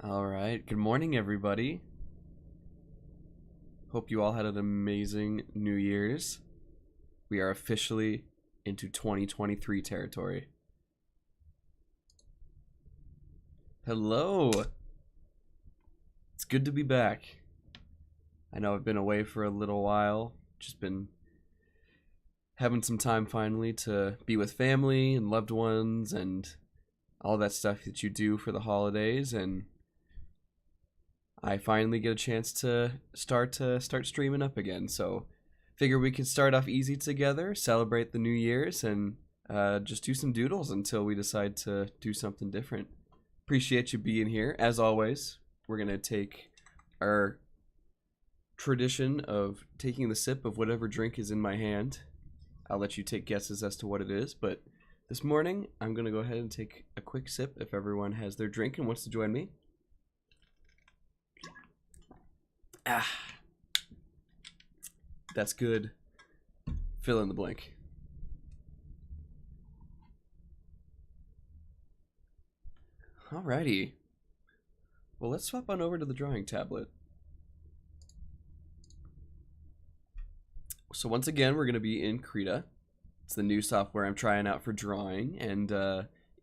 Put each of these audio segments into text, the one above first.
All right. Good morning, everybody. Hope you all had an amazing New Year's. We are officially into 2023 territory. Hello. It's good to be back. I know I've been away for a little while. Just been having some time finally to be with family and loved ones and all that stuff that you do for the holidays, and I finally get a chance to start streaming up again. So figure we could start off easy together, celebrate the New Year's, and just do some doodles until we decide to do something different. Appreciate you being here. As always, we're gonna take our tradition of taking the sip of whatever drink is in my hand. I'll let you take guesses as to what it is, but this morning I'm gonna go ahead and take a quick sip if everyone has their drink and wants to join me. Ah, that's good. Fill in the blank. Alrighty. Well, let's swap on over to the drawing tablet. So once again, we're going to be in Krita. It's the new software I'm trying out for drawing, and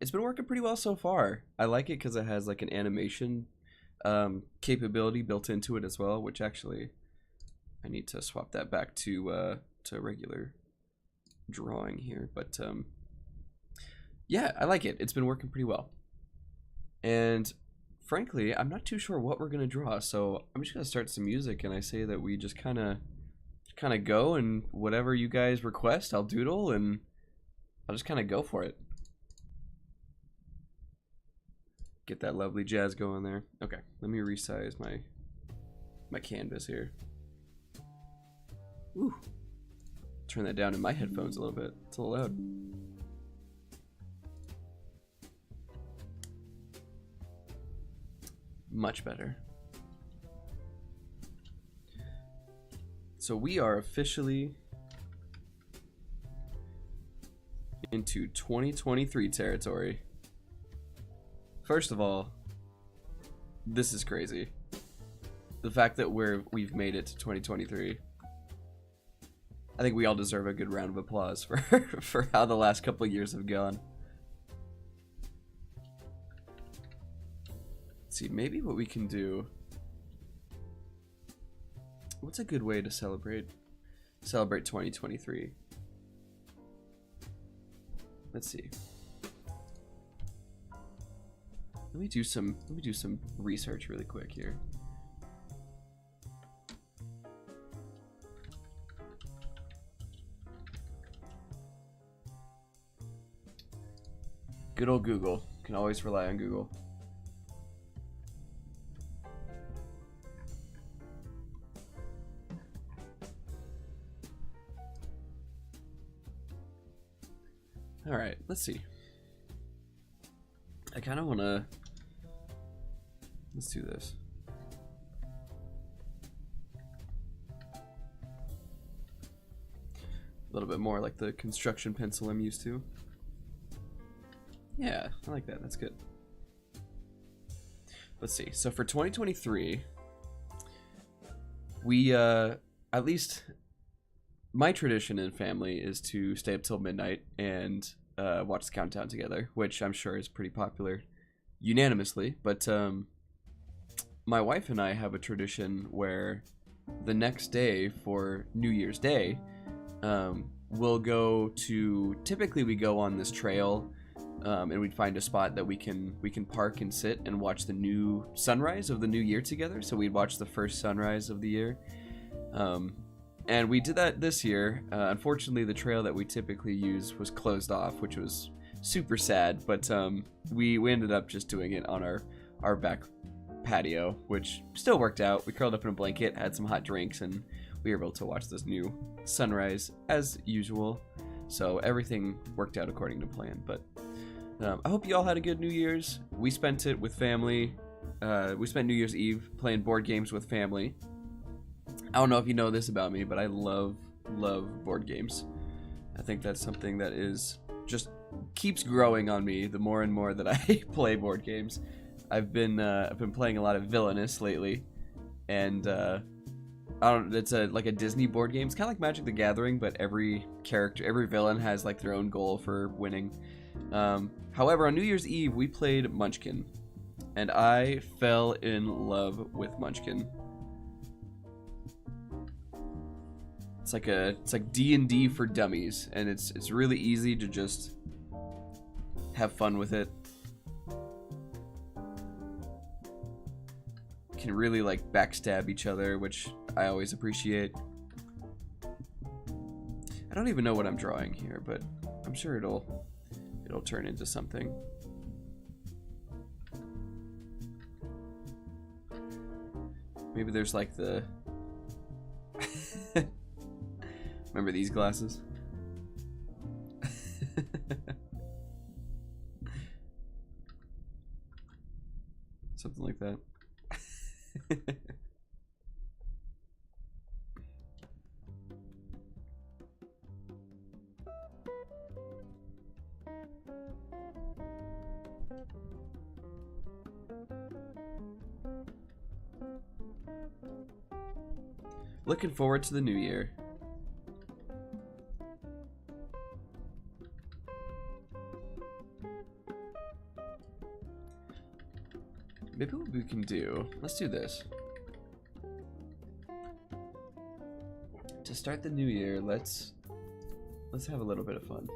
it's been working pretty well so far. I like it because it has like an animation capability built into it as well, which actually I need to swap that back to regular drawing here, but yeah, I like it. It's been working pretty well, and frankly I'm not too sure what we're gonna draw, so I'm just gonna start some music, and I say that we just kind of go, and whatever you guys request I'll doodle, and I'll just kind of go for it. Get that lovely jazz going there. Okay, let me resize my canvas here. Ooh. Turn that down in my headphones a little bit. It's a little loud. Much better. So we are officially into 2023 territory. First of all, this is crazy. The fact that we've made it to 2023. I think we all deserve a good round of applause for for how the last couple of years have gone. Let's see, maybe what we can do. What's a good way to celebrate 2023? Let's see. Let me do some research really quick here. Good old Google. Can always rely on Google. All right, let's see. I kind of want to. Let's do this. A little bit more like the construction pencil I'm used to. Yeah, I like that. That's good. Let's see. So for 2023, we at least my tradition in family is to stay up till midnight and watch the countdown together, which I'm sure is pretty popular unanimously. But my wife and I have a tradition where the next day for New Year's Day, we'll go to. Typically, we go on this trail. And we'd find a spot that we can park and sit and watch the new sunrise of the new year together. So we'd watch the first sunrise of the year, and we did that this year. Unfortunately, the trail that we typically use was closed off, which was super sad. But we ended up just doing it on our back patio, which still worked out. We curled up in a blanket, had some hot drinks, and we were able to watch this new sunrise as usual. So everything worked out according to plan. But I hope you all had a good New Year's. We spent it with family. We spent New Year's Eve playing board games with family. I don't know if you know this about me, but I love board games. I think that's something that is just keeps growing on me the more and more that I play board games. I've been playing a lot of Villainous lately, and I don't. It's like a Disney board game. It's kind of like Magic the Gathering, but every character, every villain has like their own goal for winning. However, on New Year's Eve we played Munchkin, and I fell in love with Munchkin. It's like D&D for dummies, and it's really easy to just have fun with it. Can really like backstab each other, which I always appreciate. I don't even know what I'm drawing here, but I'm sure it'll turn into something. Maybe there's like the remember these glasses? Something like that. Looking forward to the new year. Maybe what we can do, let's do this. To start the new year, let's have a little bit of fun.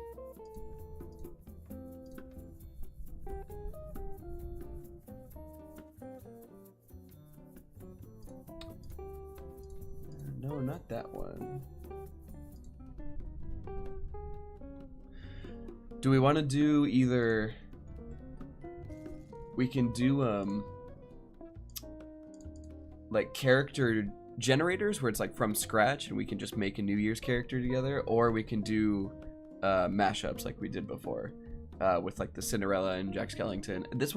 No, not that one. Do we want to do either? We can do like character generators where it's like from scratch and we can just make a New Year's character together, or we can do mashups like we did before with like the Cinderella and Jack Skellington. This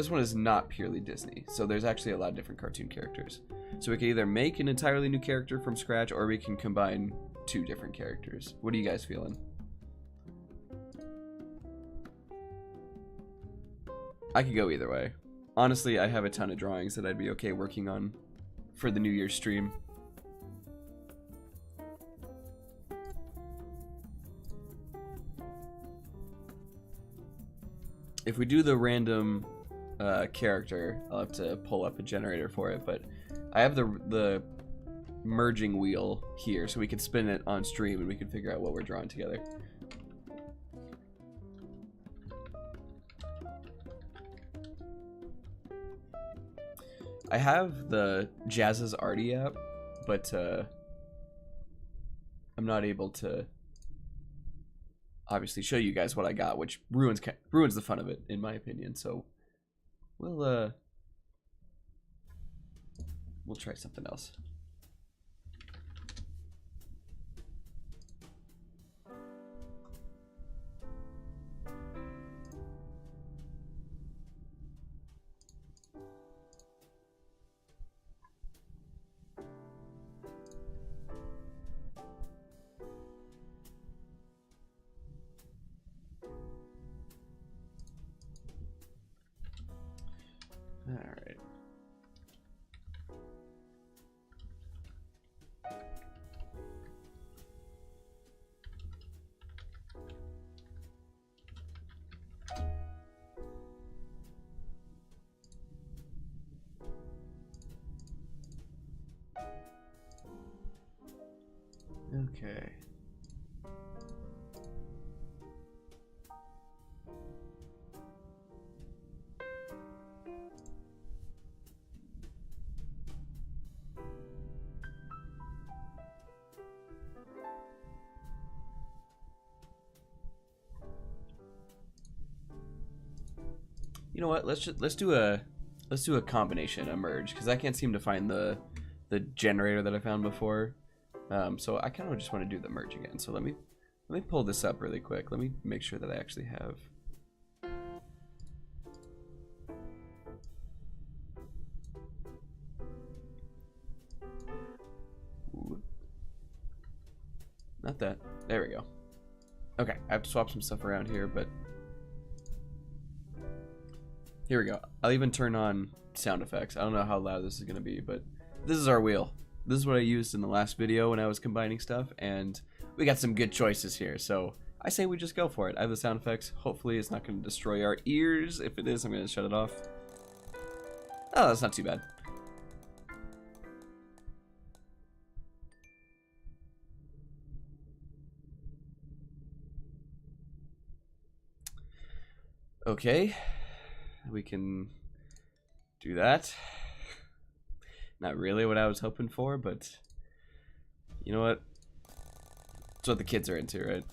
one is not purely Disney, so there's actually a lot of different cartoon characters. So we can either make an entirely new character from scratch, or we can combine two different characters. What are you guys feeling? I could go either way. Honestly, I have a ton of drawings that I'd be okay working on for the New Year's stream. If we do the random character, I'll have to pull up a generator for it, but I have the merging wheel here, so we can spin it on stream and we can figure out what we're drawing together. I have the Jazz's Arty app, but I'm not able to obviously show you guys what I got, which ruins the fun of it, in my opinion. So we'll try something else. All right. Okay. You know what? Let's do a combination, a merge, because I can't seem to find the generator that I found before. So I kind of just want to do the merge again. So let me pull this up really quick. Let me make sure that I actually have. Ooh. Not that. There we go. Okay, I have to swap some stuff around here, but Here we go. I'll even turn on sound effects. I don't know how loud this is going to be, but this is our wheel. This is what I used in the last video when I was combining stuff, and we got some good choices here, so I say we just go for it. I have the sound effects. Hopefully it's not going to destroy our ears. If it is, I'm going to shut it off. Oh, that's not too bad. Okay, we can do that. Not really what I was hoping for, but you know what? It's what the kids are into, right?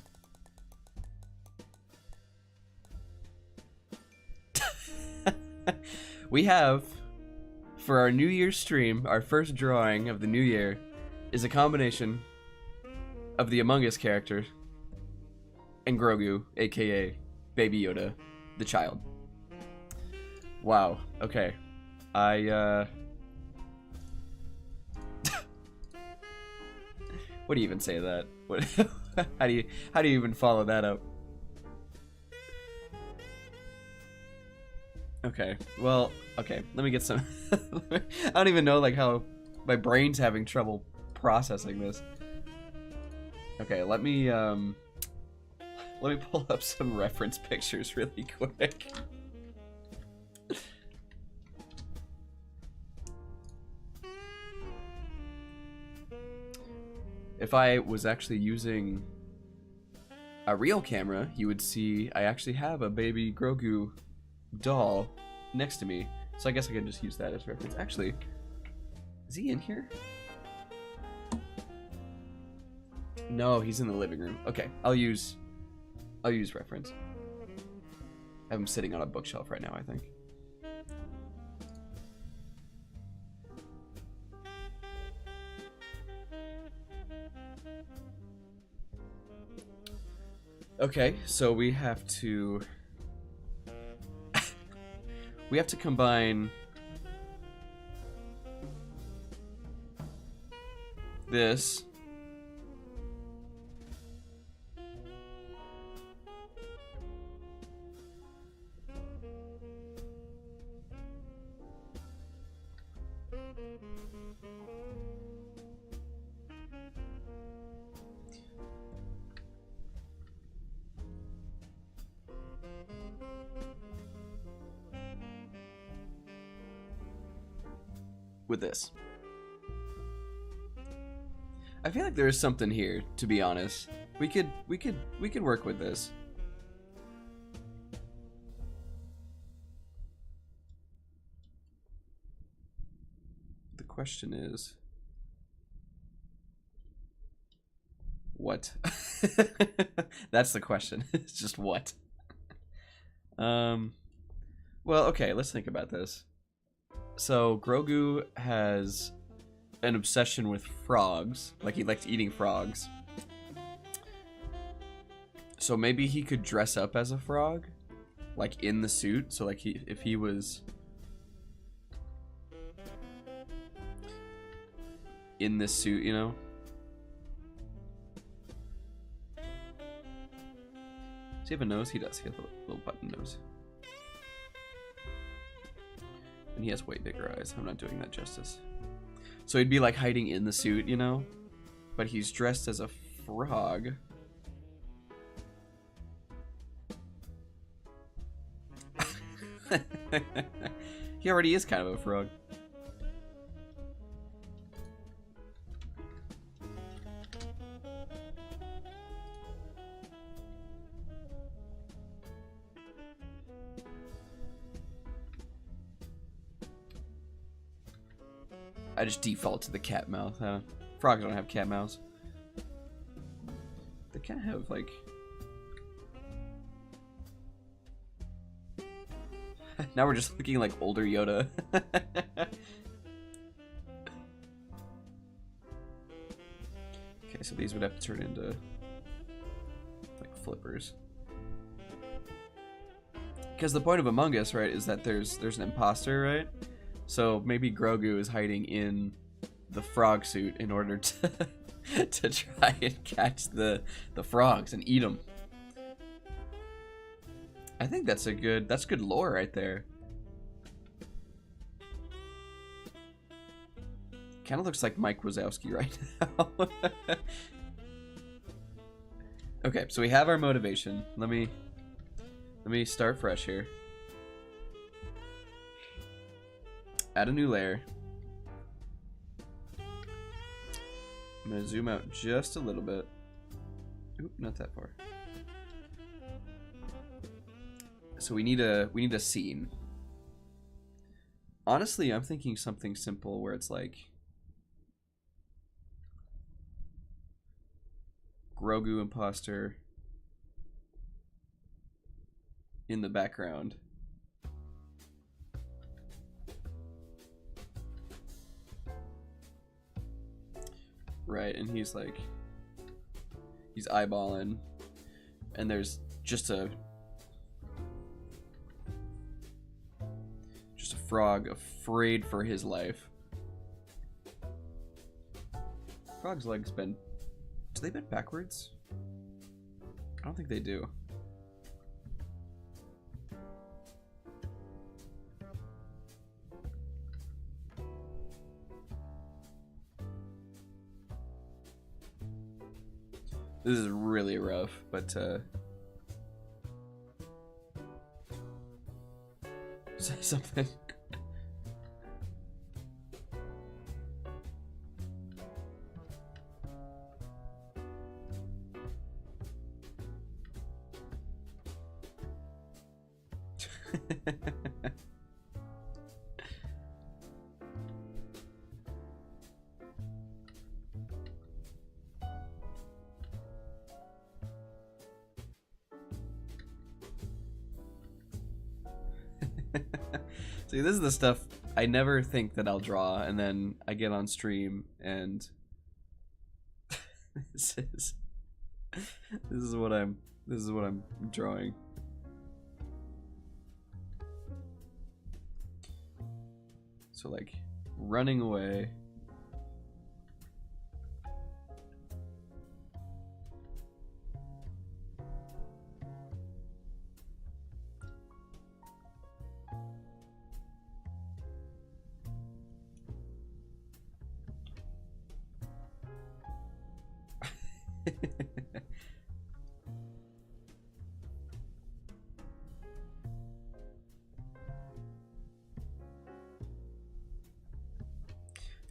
We have, for our New Year's stream, our first drawing of the new year is a combination of the Among Us character and Grogu, aka Baby Yoda, the child. Wow. Okay. What do you even say to that? What? how do you even follow that up? Okay. Well, okay. Let me get some. I don't even know like how my brain's having trouble processing this. Okay, let me pull up some reference pictures really quick. If I was actually using a real camera, you would see I actually have a baby Grogu doll next to me. So I guess I can just use that as reference. Actually, is he in here? No, he's in the living room. Okay, I'll use reference. I have him sitting on a bookshelf right now, I think. Okay, so we have to combine this with this. I feel like there is something here, to be honest. We could work with this. The question is, what? That's the question. It's just what. Well, okay, let's think about this. So Grogu has an obsession with frogs, like he likes eating frogs. So maybe he could dress up as a frog, like in the suit. So like if he was in this suit, you know. Does he have a nose? He does. He has a little button nose. And he has way bigger eyes. I'm not doing that justice. So he'd be like hiding in the suit, you know? But he's dressed as a frog. He already is kind of a frog. I just default to the cat mouth. Frogs don't have cat mouths. They can't have, like... Now we're just looking like older Yoda. Okay, so these would have to turn into, like, flippers. Because the point of Among Us, right, is that there's an imposter, right? So maybe Grogu is hiding in the frog suit in order to to try and catch the frogs and eat them. I think that's good lore right there. Kind of looks like Mike Wazowski right now. Okay, so we have our motivation. Let me start fresh here. Add a new layer. I'm gonna zoom out just a little bit. Oop, not that far. So we need a scene. Honestly, I'm thinking something simple where it's like Grogu imposter in the background. Right, and he's like, he's eyeballing, and there's just a frog afraid for his life. Frog's legs bend. Do they bend backwards? I don't think they do. This is really rough, but say something. See, this is the stuff I never think that I'll draw, and then I get on stream and this is what I'm drawing. So like running away.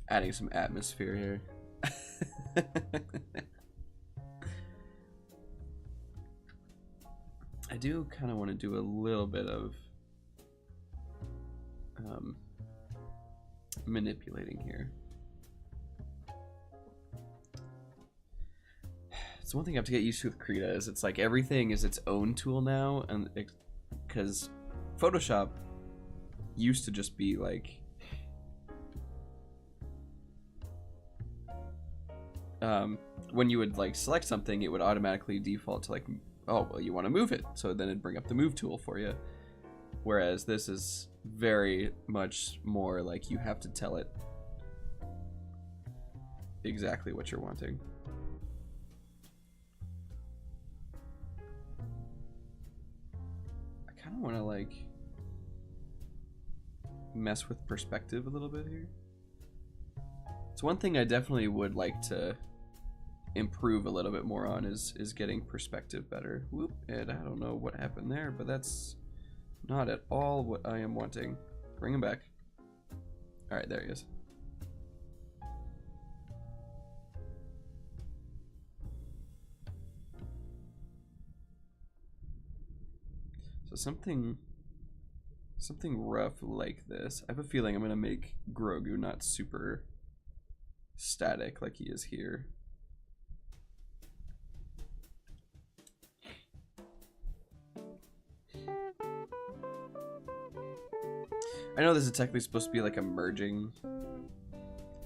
Adding some atmosphere here. I do kind of want to do a little bit of manipulating here. It's one thing I have to get used to with Krita is it's like everything is its own tool now, and because Photoshop used to just be like when you would like select something, it would automatically default to like, oh well, you want to move it, so then it'd bring up the move tool for you. Whereas this is very much more like you have to tell it exactly what you're wanting. I kind of want to like mess with perspective a little bit here. It's one thing I definitely would like to improve a little bit more on is getting perspective better. Whoop, and I don't know what happened there, but that's not at all what I am wanting. Bring him back. All right, there he is. So something rough like this. I have a feeling I'm gonna make Grogu not super static like he is here. I know this is technically supposed to be like a merging,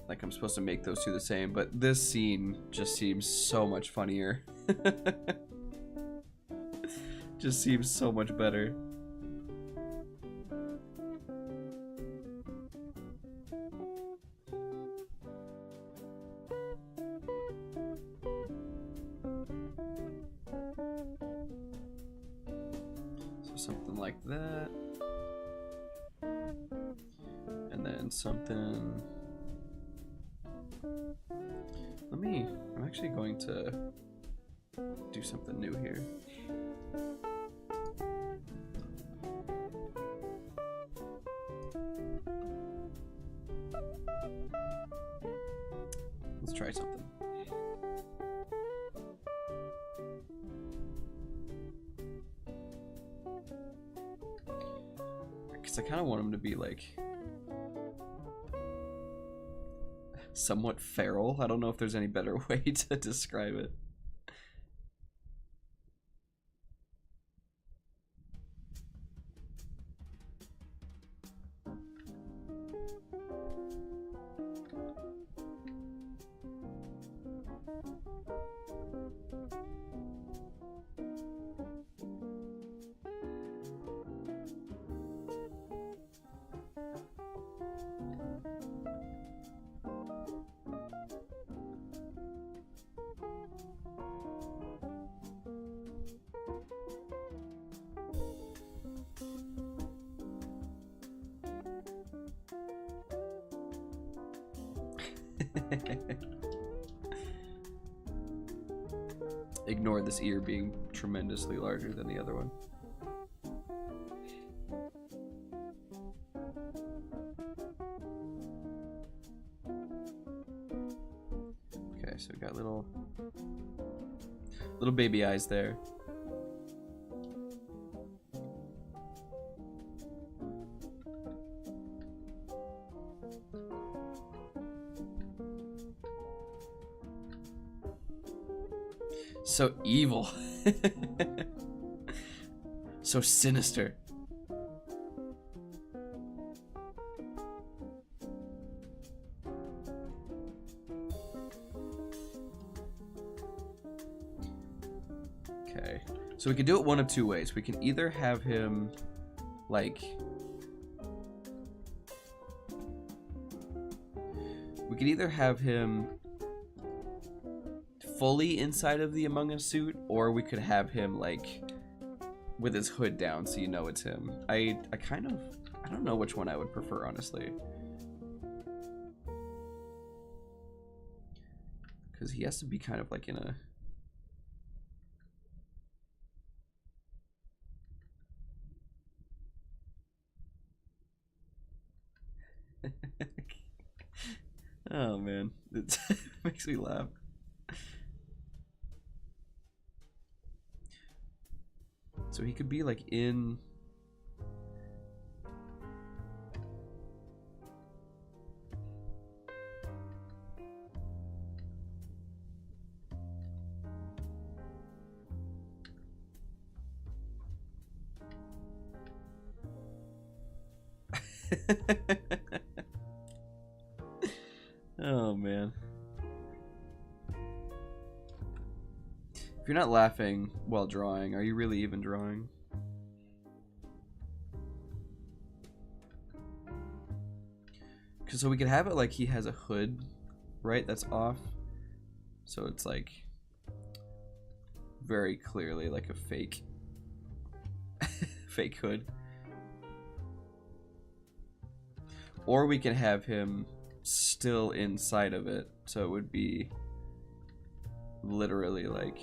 like I'm supposed to make those two the same, but this scene just seems so much funnier. Just seems so much better. So something like that. And then something I'm actually going to do something new here. Let's try something. Because I kind of want him to be like somewhat feral. I don't know if there's any better way to describe it. Ignore this ear being tremendously larger than the other one. Okay, so we got little baby eyes there. So evil. So sinister. Okay. So we can do it one of two ways. We can either have him like fully inside of the Among Us suit, or we could have him like with his hood down so you know it's him. I don't know which one I would prefer, honestly, because he has to be kind of like in a oh man, it makes me laugh. So he could be like in oh man. If you're not laughing while drawing, are you really even drawing? Cause so we could have it like he has a hood, right? That's off. So it's like very clearly like a fake fake hood. Or we can have him still inside of it, so it would be literally like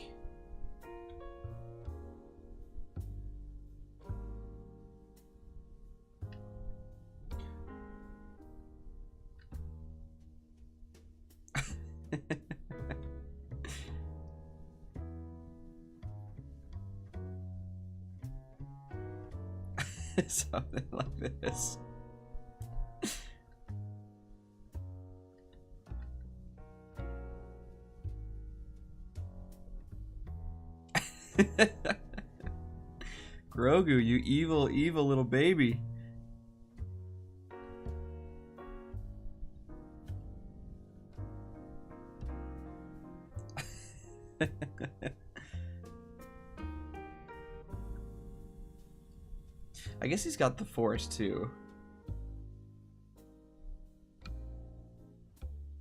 something like this. Grogu, you evil, evil little baby. I guess he's got the Force too.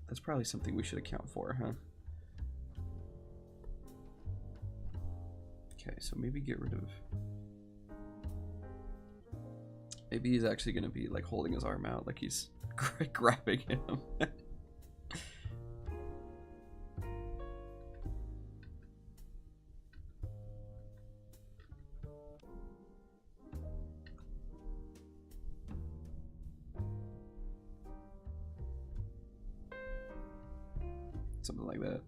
That's probably something we should account for, huh? Okay, so maybe get rid of... Maybe he's actually going to be like holding his arm out like he's grabbing him. Something like that.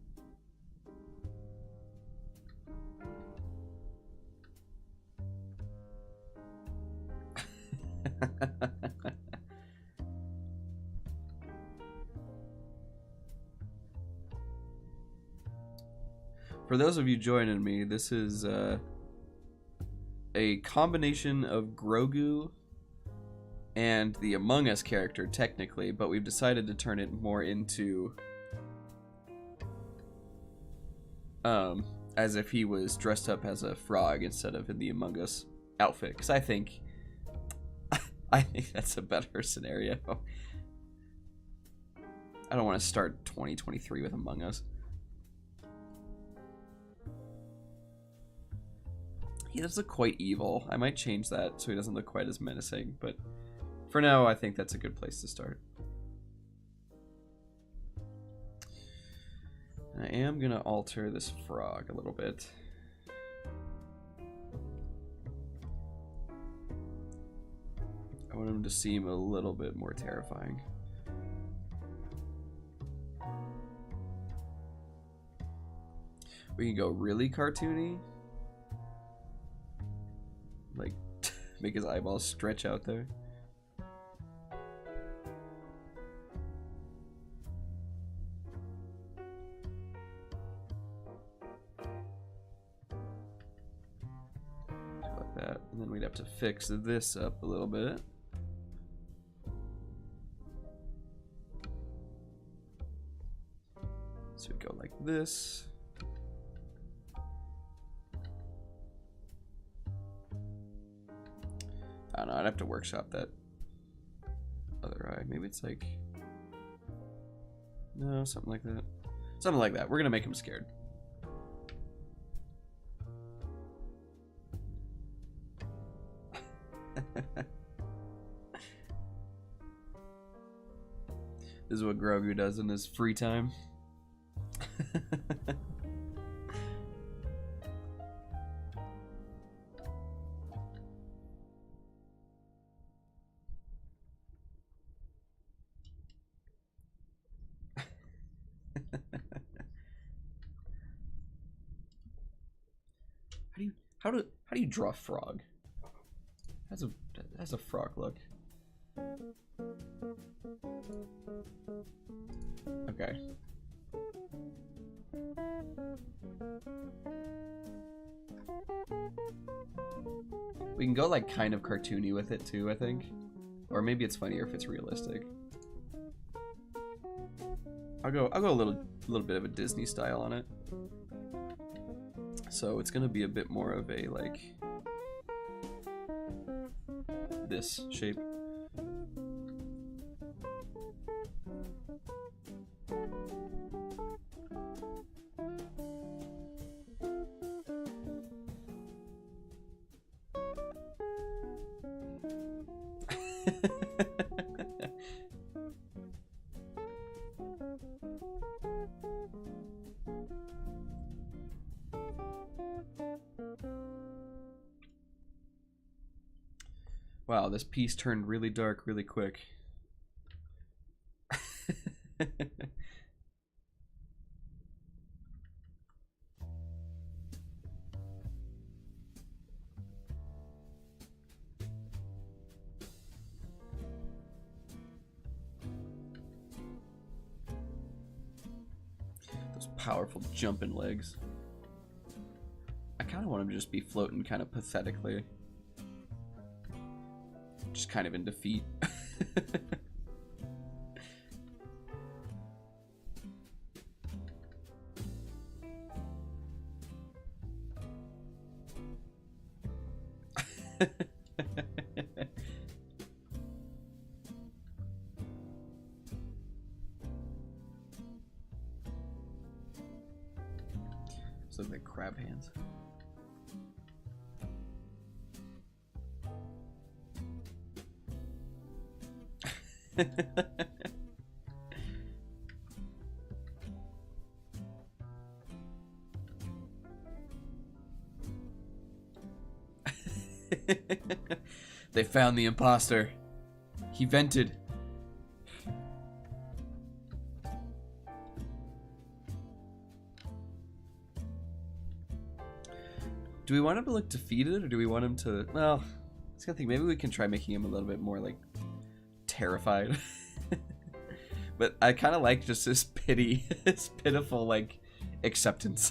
For those of you joining me, this is a combination of Grogu and the Among Us character, technically, but we've decided to turn it more into as if he was dressed up as a frog instead of in the Among Us outfit, because I think that's a better scenario. I don't want to start 2023 with Among Us. He does look quite evil. I might change that so he doesn't look quite as menacing, but for now, I think that's a good place to start. I am going to alter this frog a little bit. I want him to seem a little bit more terrifying. We can go really cartoony. Like, make his eyeballs stretch out there. Like that. And then we'd have to fix this up a little bit. So we go like this. I don't know, I'd have to workshop that other eye. Maybe it's like... No, something like that. Something like that. We're gonna make him scared. This is what Grogu does in his free time. How do you draw a frog? That's a frog look. Okay. We can go like kind of cartoony with it too, I think. Or maybe it's funnier if it's realistic. I'll go a little bit of a Disney style on it. So it's gonna be a bit more of a like this shape. Wow, this piece turned really dark really quick. Those powerful jumping legs. I kind of want him to just be floating kind of pathetically. Just kind of in defeat. So like crab hands. They found the imposter. He vented. Do we want him to look defeated, or do we want him to... Well, I was gonna think maybe we can try making him a little bit more, like, terrified. But I kind of like just his pity, his pitiful, like, acceptance.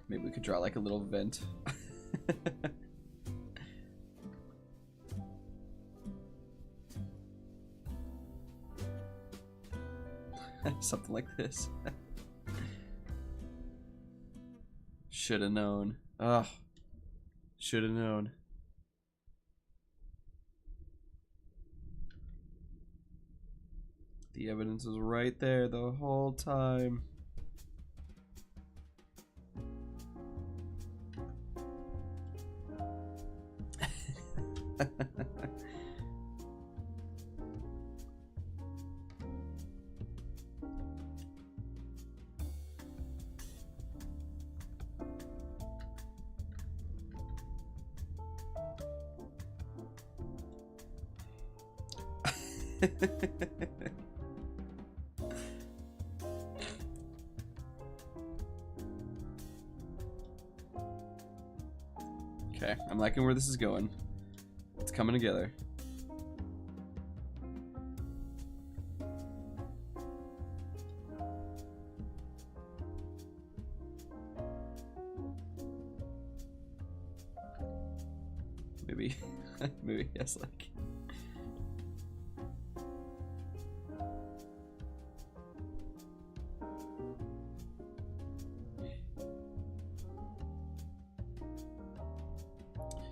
Maybe we could draw like a little vent. Something like this. Should have known. Oh, should have known. The evidence is right there the whole time. Okay, I'm liking where this is going. It's coming together. Maybe, maybe yes, like.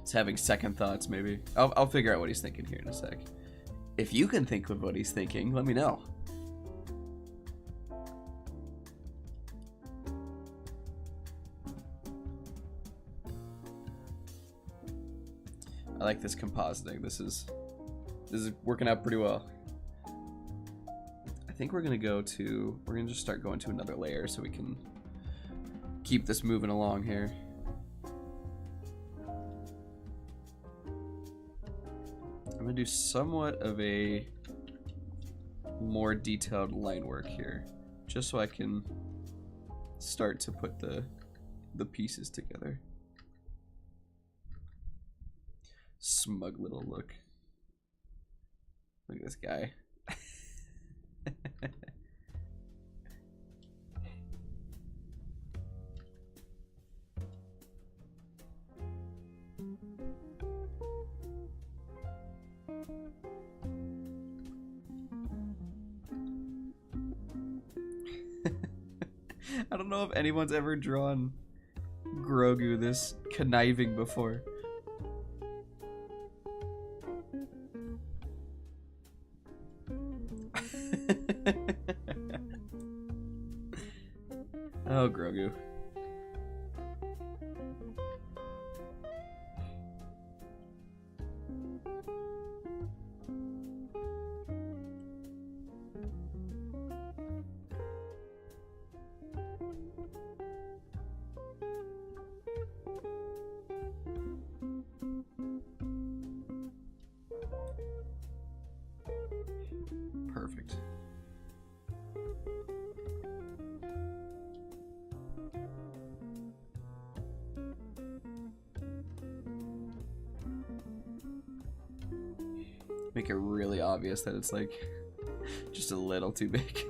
He's having second thoughts, maybe. I'll figure out what he's thinking here in a sec. If you can think of what he's thinking, let me know. I like this compositing. This is working out pretty well. I think we're gonna just start going to another layer so we can keep this moving along here. I'm gonna do somewhat of a more detailed line work here, just so I can start to put the pieces together. Smug little look. Look at this guy. I don't know if anyone's ever drawn Grogu this conniving before. Oh, Grogu. Perfect. Make it really obvious that it's like just a little too big.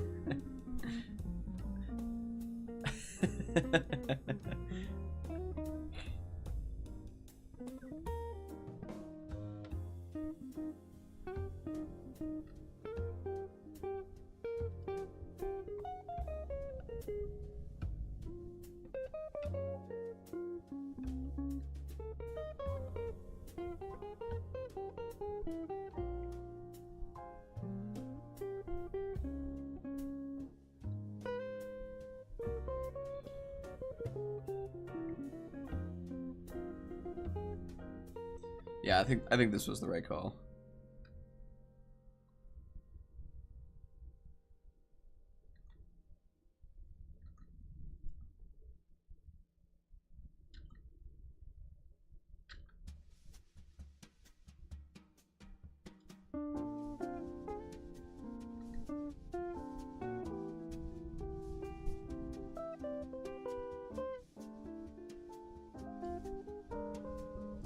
Yeah, I think this was the right call.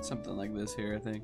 Something like this here, I think.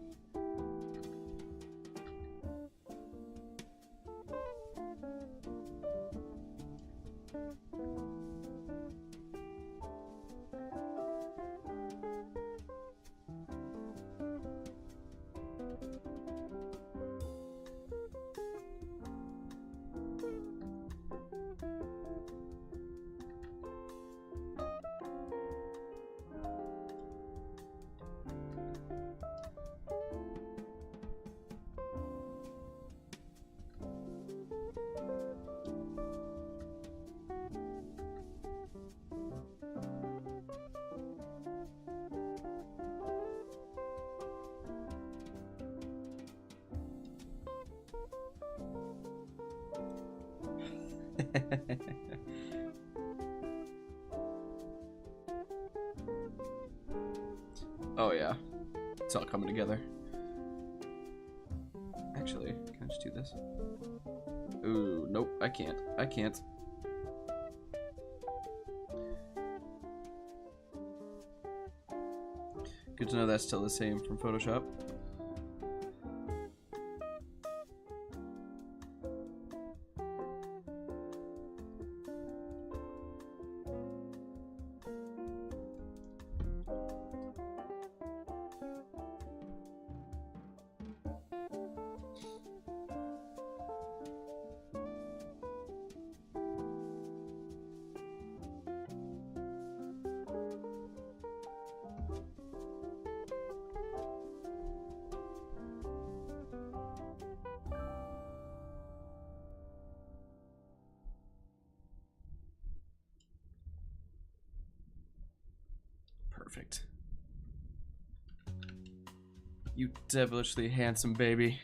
Oh yeah, it's all coming together. Actually, can I just do this? Ooh, nope, I can't. I can't. Good to know that's still the same from Photoshop. Perfect. You devilishly handsome baby.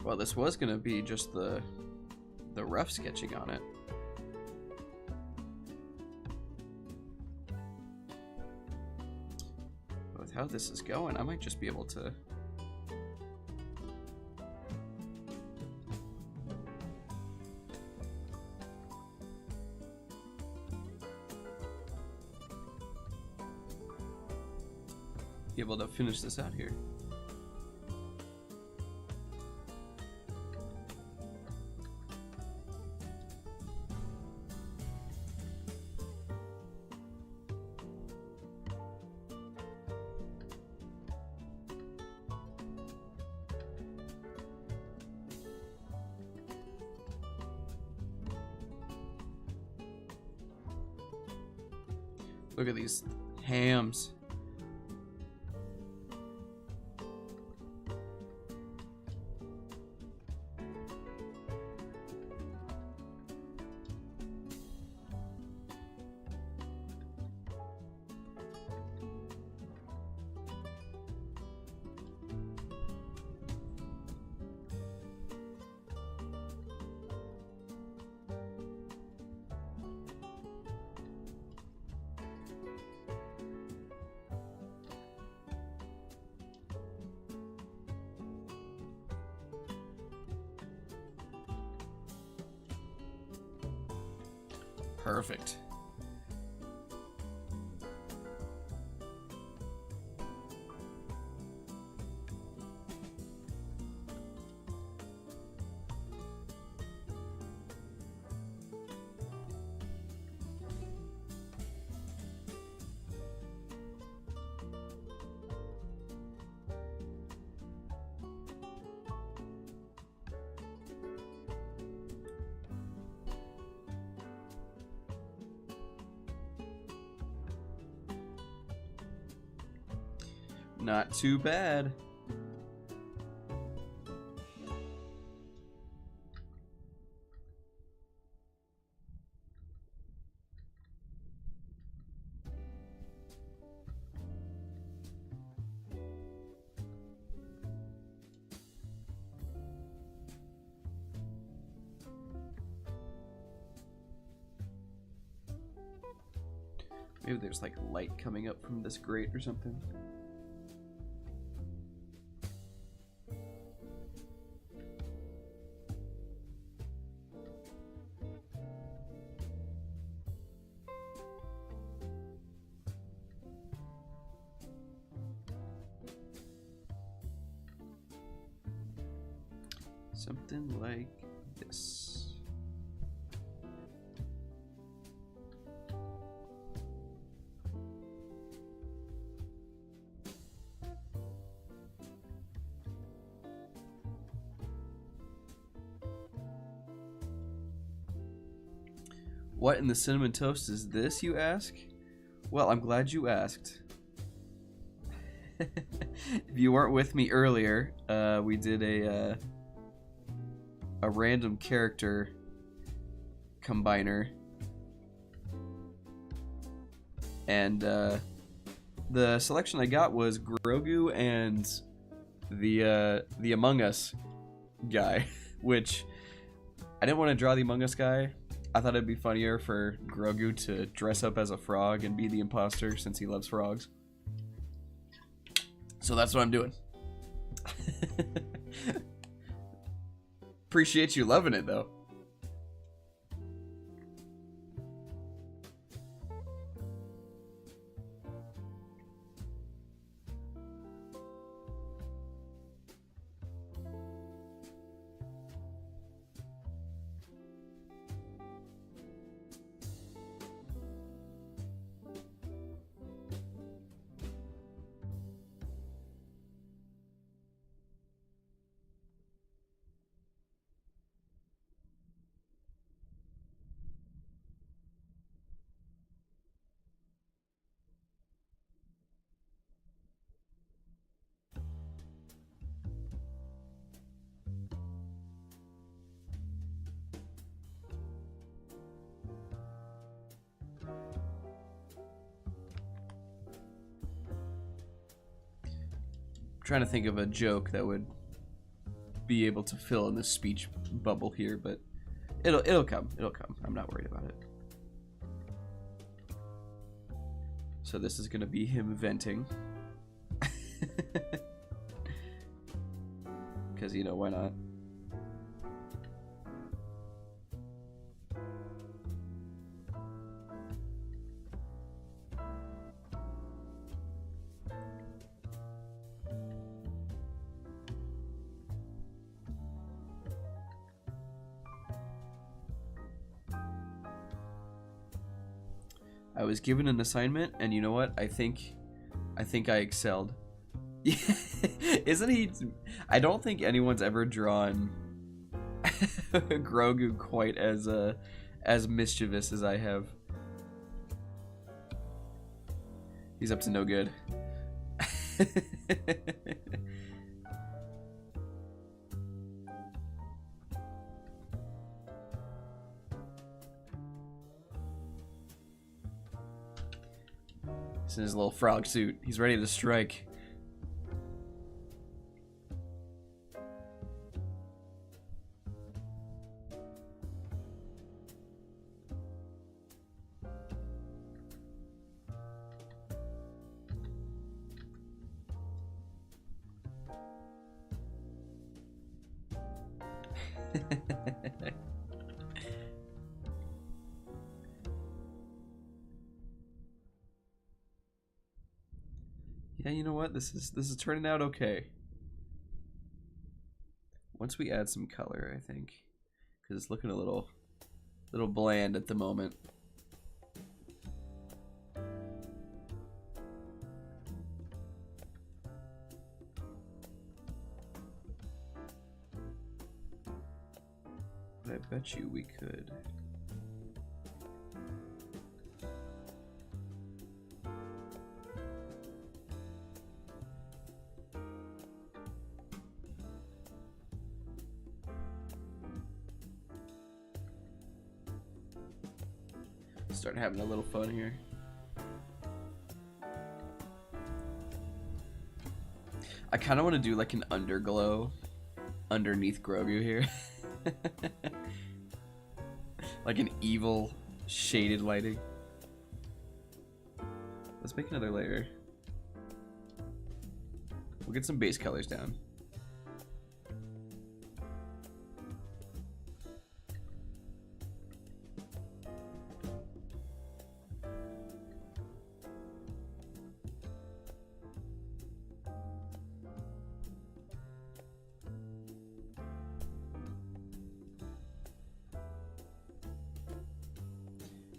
Well, this was gonna be just the rough sketching on it. But with how this is going, I might just be able to finish this out here. Look at these hams. Perfect. Not too bad. Maybe there's like light coming up from this grate or something. Something like this. What in the cinnamon toast is this, you ask? Well, I'm glad you asked. If you weren't with me earlier, we did a random character combiner, and the selection I got was Grogu and the Among Us guy, which I didn't want to draw the Among Us guy. I thought it'd be funnier for Grogu to dress up as a frog and be the imposter since he loves frogs. So that's what I'm doing. Appreciate you loving it, though. Trying to think of a joke that would be able to fill in this speech bubble here, but it'll come. I'm not worried about it. So this is gonna be him venting. Because, you know, why not? I was given an assignment, and you know what? I think I excelled. Isn't he? I don't think anyone's ever drawn Grogu quite as mischievous as I have. He's up to no good. He's in his little frog suit. He's ready to strike. Yeah, you know what? This is turning out okay. Once we add some color, I think, because it's looking a little bland at the moment. But I bet you we could. Start having a little fun here. I kind of want to do like an underglow underneath Grogu here. Like an evil shaded lighting. Let's make another layer. We'll get some base colors down.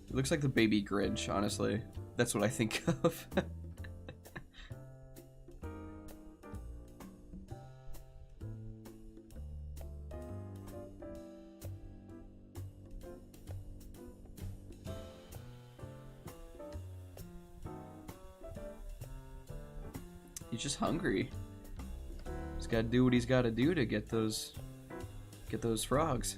It looks like the baby Grinch, honestly. That's what I think of. He's just hungry. He's got to do what he's got to do to get those frogs.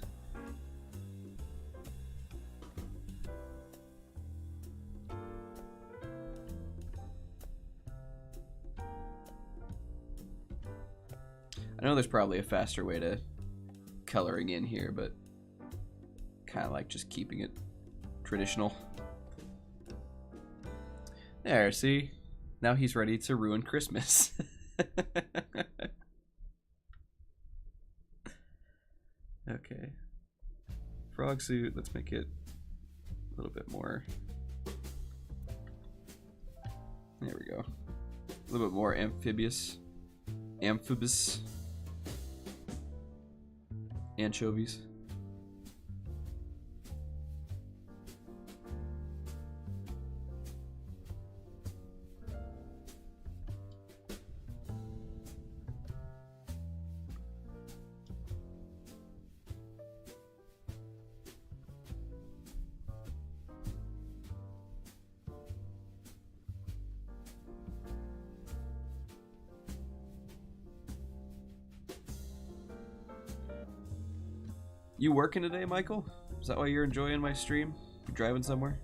I know there's probably a faster way to coloring in here, but kind of like just keeping it traditional. There, see? Now he's ready to ruin Christmas. Okay. Frog suit, let's make it a little bit more. There we go. A little bit more amphibious. Amphibous. Anchovies. You working today, Michael? Is that why you're enjoying my stream? You driving somewhere?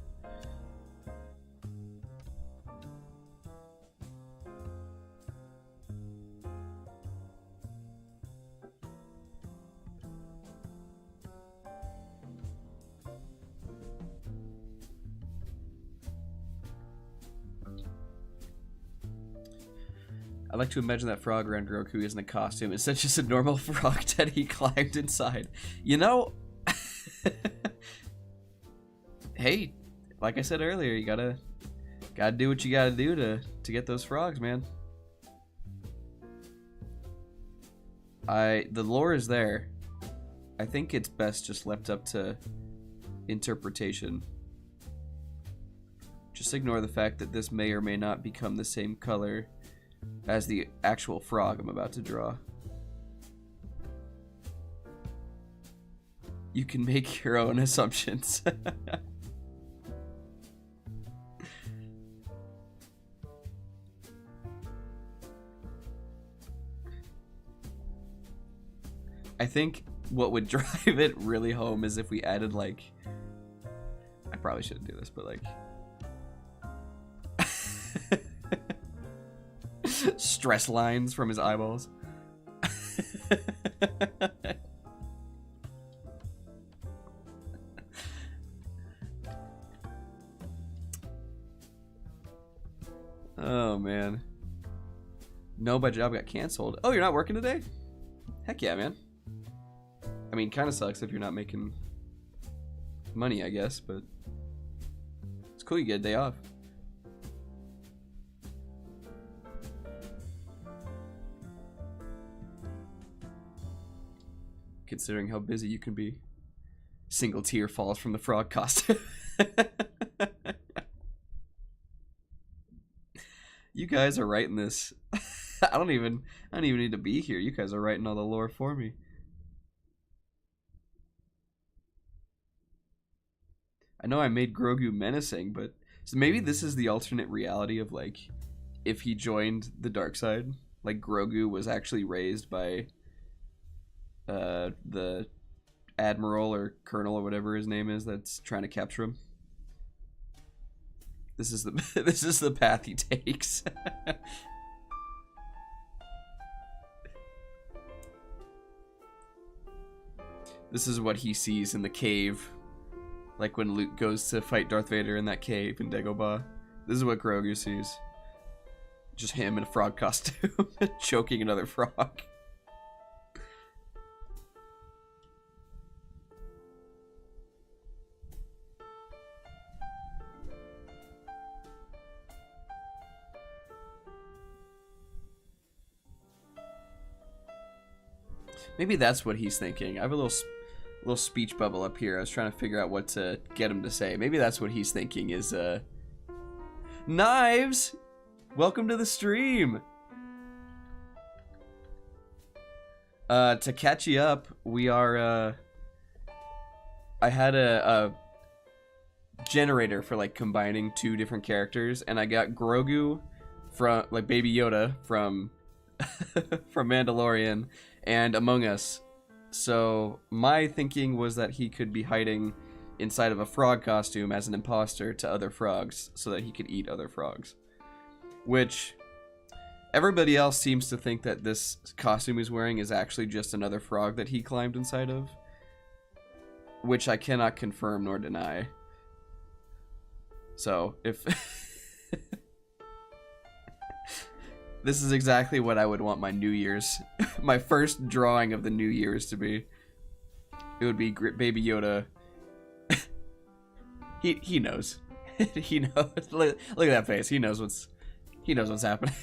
I like to imagine that frog around Grogu isn't a costume. It's just a normal frog that he climbed inside. You know, hey, like I said earlier, you gotta do what you gotta do to get those frogs, man. The lore is there. I think it's best just left up to interpretation. Just ignore the fact that this may or may not become the same color as the actual frog I'm about to draw. You can make your own assumptions. I think what would drive it really home is if we added, like, I probably shouldn't do this, but like stress lines from his eyeballs. Oh man. No, my job got canceled. Oh, you're not working today? Heck yeah, man. I mean, kind of sucks if you're not making money, I guess, but it's cool you get a day off. Considering how busy you can be. Single tear falls from the frog costume. You guys are writing this. I don't even need to be here. You guys are writing all the lore for me. I know I made Grogu menacing, but so maybe this is the alternate reality of, like, if he joined the dark side, like Grogu was actually raised by the admiral or colonel or whatever his name is that's trying to capture him. This is the this is the path he takes. This is what he sees in the cave. Like when Luke goes to fight Darth Vader in that cave in Dagobah. This is what Grogu sees. Just him in a frog costume, choking another frog. Maybe that's what he's thinking. I have a little speech bubble up here. I was trying to figure out what to get him to say. Maybe that's what he's thinking is, Knives! Welcome to the stream! To catch you up, we are, I had a generator for, like, combining two different characters, and I got Grogu from, like, Baby Yoda from, from Mandalorian, and Among Us. So my thinking was that he could be hiding inside of a frog costume as an imposter to other frogs so that he could eat other frogs. Which everybody else seems to think that this costume he's wearing is actually just another frog that he climbed inside of. Which I cannot confirm nor deny. So if... This is exactly what I would want my New Year's, my first drawing of the New Year's to be. It would be Baby Yoda. he knows. He knows. Look at that face. He knows what's happening.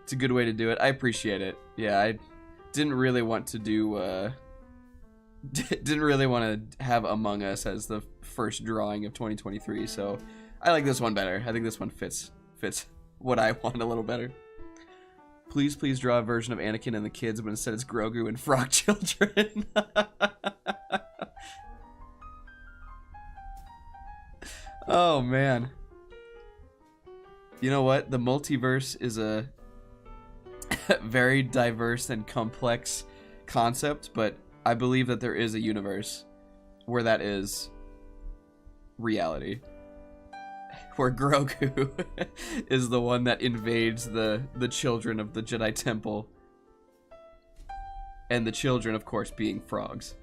It's a good way to do it. I appreciate it. Yeah, I didn't really want to do didn't really want to have Among Us as the first drawing of 2023, so I like this one better. I think this one fits what I want a little better. Please draw a version of Anakin and the kids, but instead it's Grogu and frog children. Oh man. You know what? The multiverse is a very diverse and complex concept, but I believe that there is a universe where that is reality. Where Grogu is the one that invades the children of the Jedi Temple. And the children, of course, being frogs.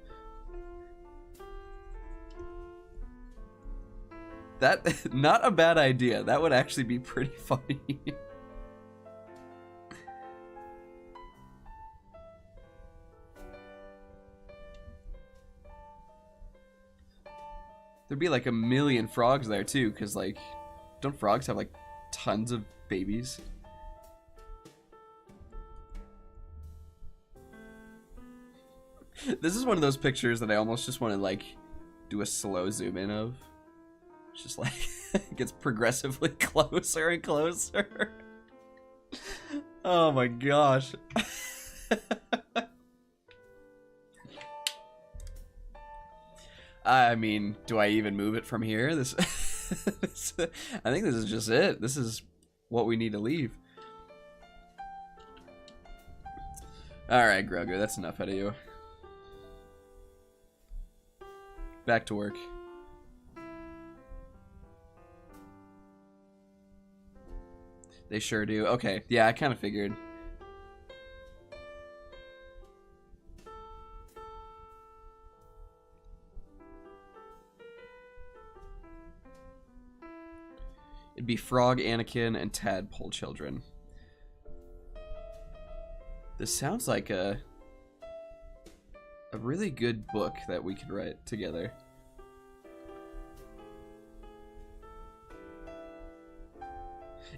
That, not a bad idea. That would actually be pretty funny. There'd be like a million frogs there too, because like, don't frogs have like tons of babies? This is one of those pictures that I almost just want to like do a slow zoom in of. It's just like, it gets progressively closer and closer. Oh my gosh. I mean, do I even move it from here? I think this is just it. This is what we need to leave. Alright, Grogu, that's enough out of you. Back to work. They sure do. Okay, yeah, I kind of figured. It'd be Frog, Anakin, and Tadpole children. This sounds like a really good book that we could write together.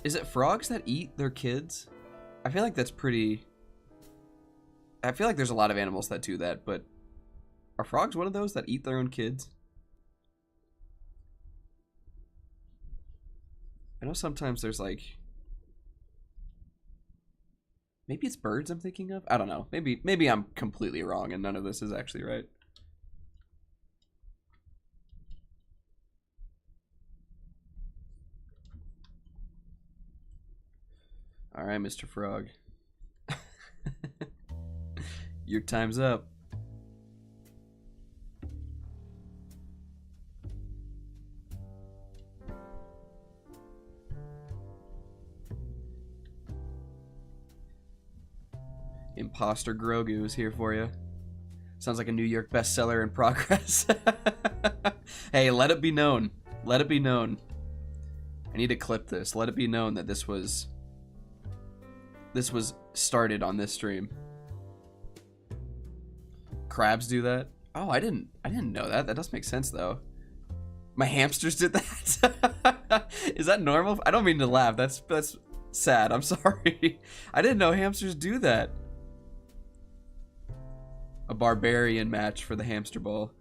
Is it frogs that eat their kids? I feel like that's pretty... I feel like there's a lot of animals that do that, but are frogs one of those that eat their own kids? I know sometimes there's like... Maybe it's birds I'm thinking of? I don't know. Maybe I'm completely wrong and none of this is actually right. Alright, Mr. Frog. Your time's up. Imposter Grogu is here for you. Sounds like a New York bestseller in progress. Hey, let it be known. Let it be known. I need to clip this. Let it be known that this was started on this stream. Crabs do that? Oh, I didn't know that. That does make sense though. My hamsters did that? Is that normal? I don't mean to laugh. That's sad. I'm sorry. I didn't know hamsters do that. A barbarian match for the hamster ball.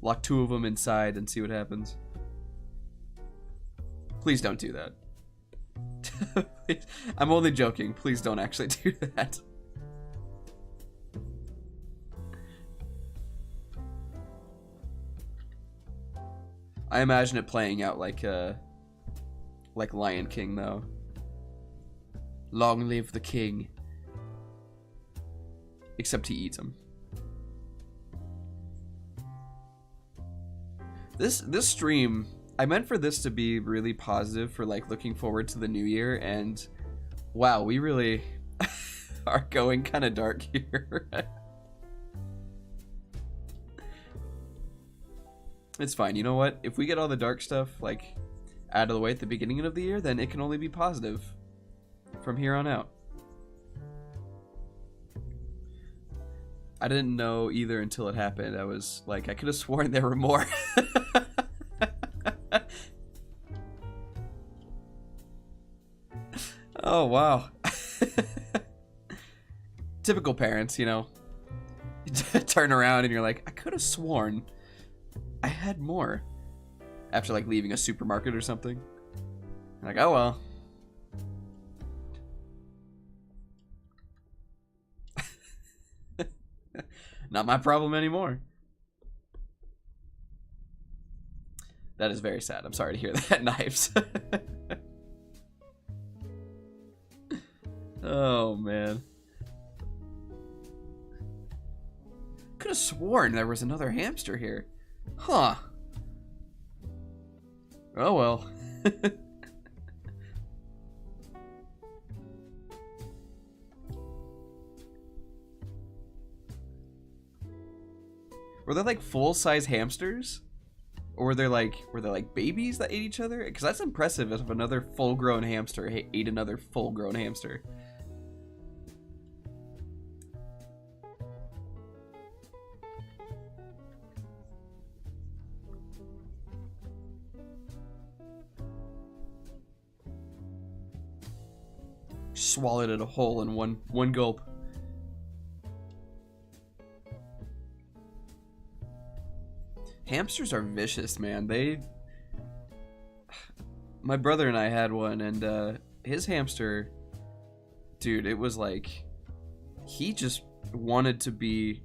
Lock 2 of them inside and see what happens. Please don't do that. I'm only joking. Please don't actually do that. I imagine it playing out like Lion King though. Long live the king. Except he eats him. This stream, I meant for this to be really positive for like looking forward to the new year, and wow, we really are going kind of dark here. It's fine. You know what? If we get all the dark stuff like out of the way at the beginning of the year, then it can only be positive from here on out. I didn't know either until it happened. I was like, I could have sworn there were more. Oh, wow. Typical parents, you know. You turn around and you're like, I could have sworn I had more. After like leaving a supermarket or something. Like, oh well. Not my problem anymore. That is very sad. I'm sorry to hear that, Knives. Oh, man. Could have sworn there was another hamster here. Huh. Oh, well. Were they like full-size hamsters? Or were they like babies that ate each other? Because that's impressive if another full-grown hamster ate another full-grown hamster. Swallowed it whole in one gulp. Hamsters are vicious, man. My brother and I had one, and his hamster, dude, it was like he just wanted to be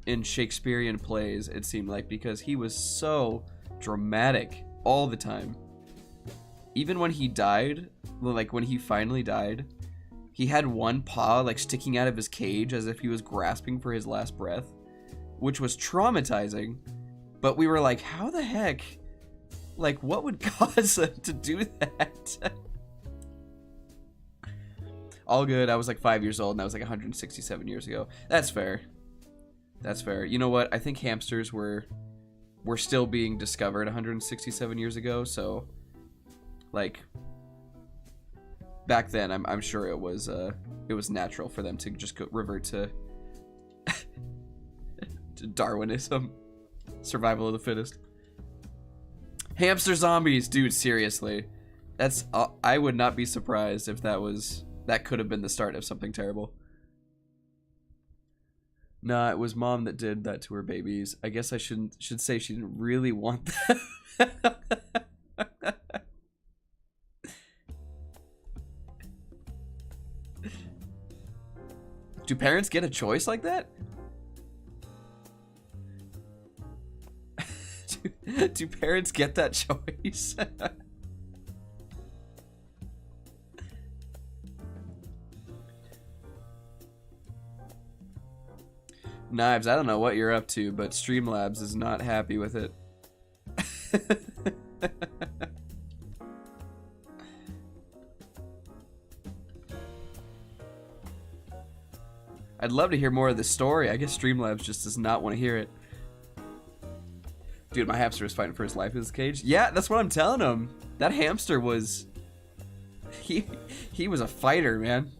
in Shakespearean plays, it seemed like, because he was so dramatic all the time. Even when he died, like when he finally died, he had one paw like sticking out of his cage as if he was grasping for his last breath, which was traumatizing. But we were like, how the heck? Like, what would cause him to do that? All good. I was like 5 years old, and that was like 167 years ago. That's fair. That's fair. You know what? I think hamsters were still being discovered 167 years ago, so like back then I'm sure it was natural for them to just revert to Darwinism, survival of the fittest. Hamster zombies, dude, seriously. That's I would not be surprised if that could have been the start of something terrible. Nah, it was mom that did that to her babies. I guess I should say she didn't really want them. Do parents get a choice like that? Do parents get that choice? Knives, I don't know what you're up to, but Streamlabs is not happy with it. I'd love to hear more of this story. I guess Streamlabs just does not want to hear it. Dude, my hamster was fighting for his life in his cage. Yeah, that's what I'm telling him. That hamster was... He was a fighter, man.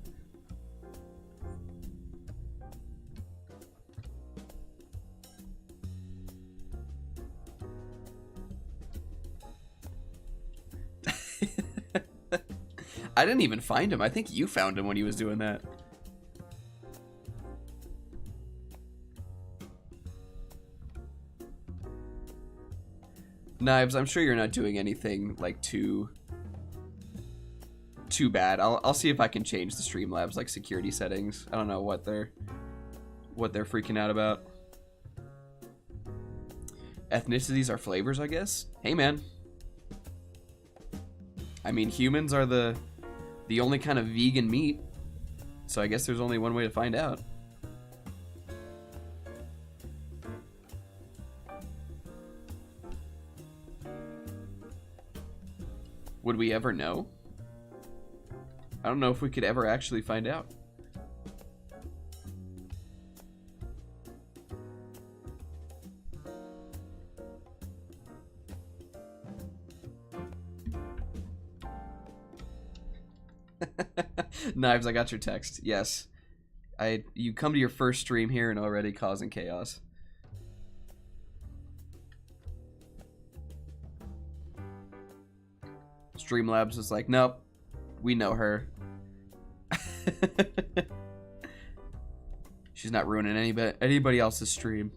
I didn't even find him. I think you found him when he was doing that. Knives, I'm sure you're not doing anything like too bad. I'll see if I can change the Streamlabs like security settings. I don't know what they're freaking out about. Ethnicities are flavors, I guess. Hey man. I mean, humans are the only kind of vegan meat, so I guess there's only one way to find out. Would we ever know? I don't know if we could ever actually find out. Knives, I got your text. Yes. You come to your first stream here and already causing chaos. Streamlabs was like, nope, we know her. She's not ruining anybody else's stream.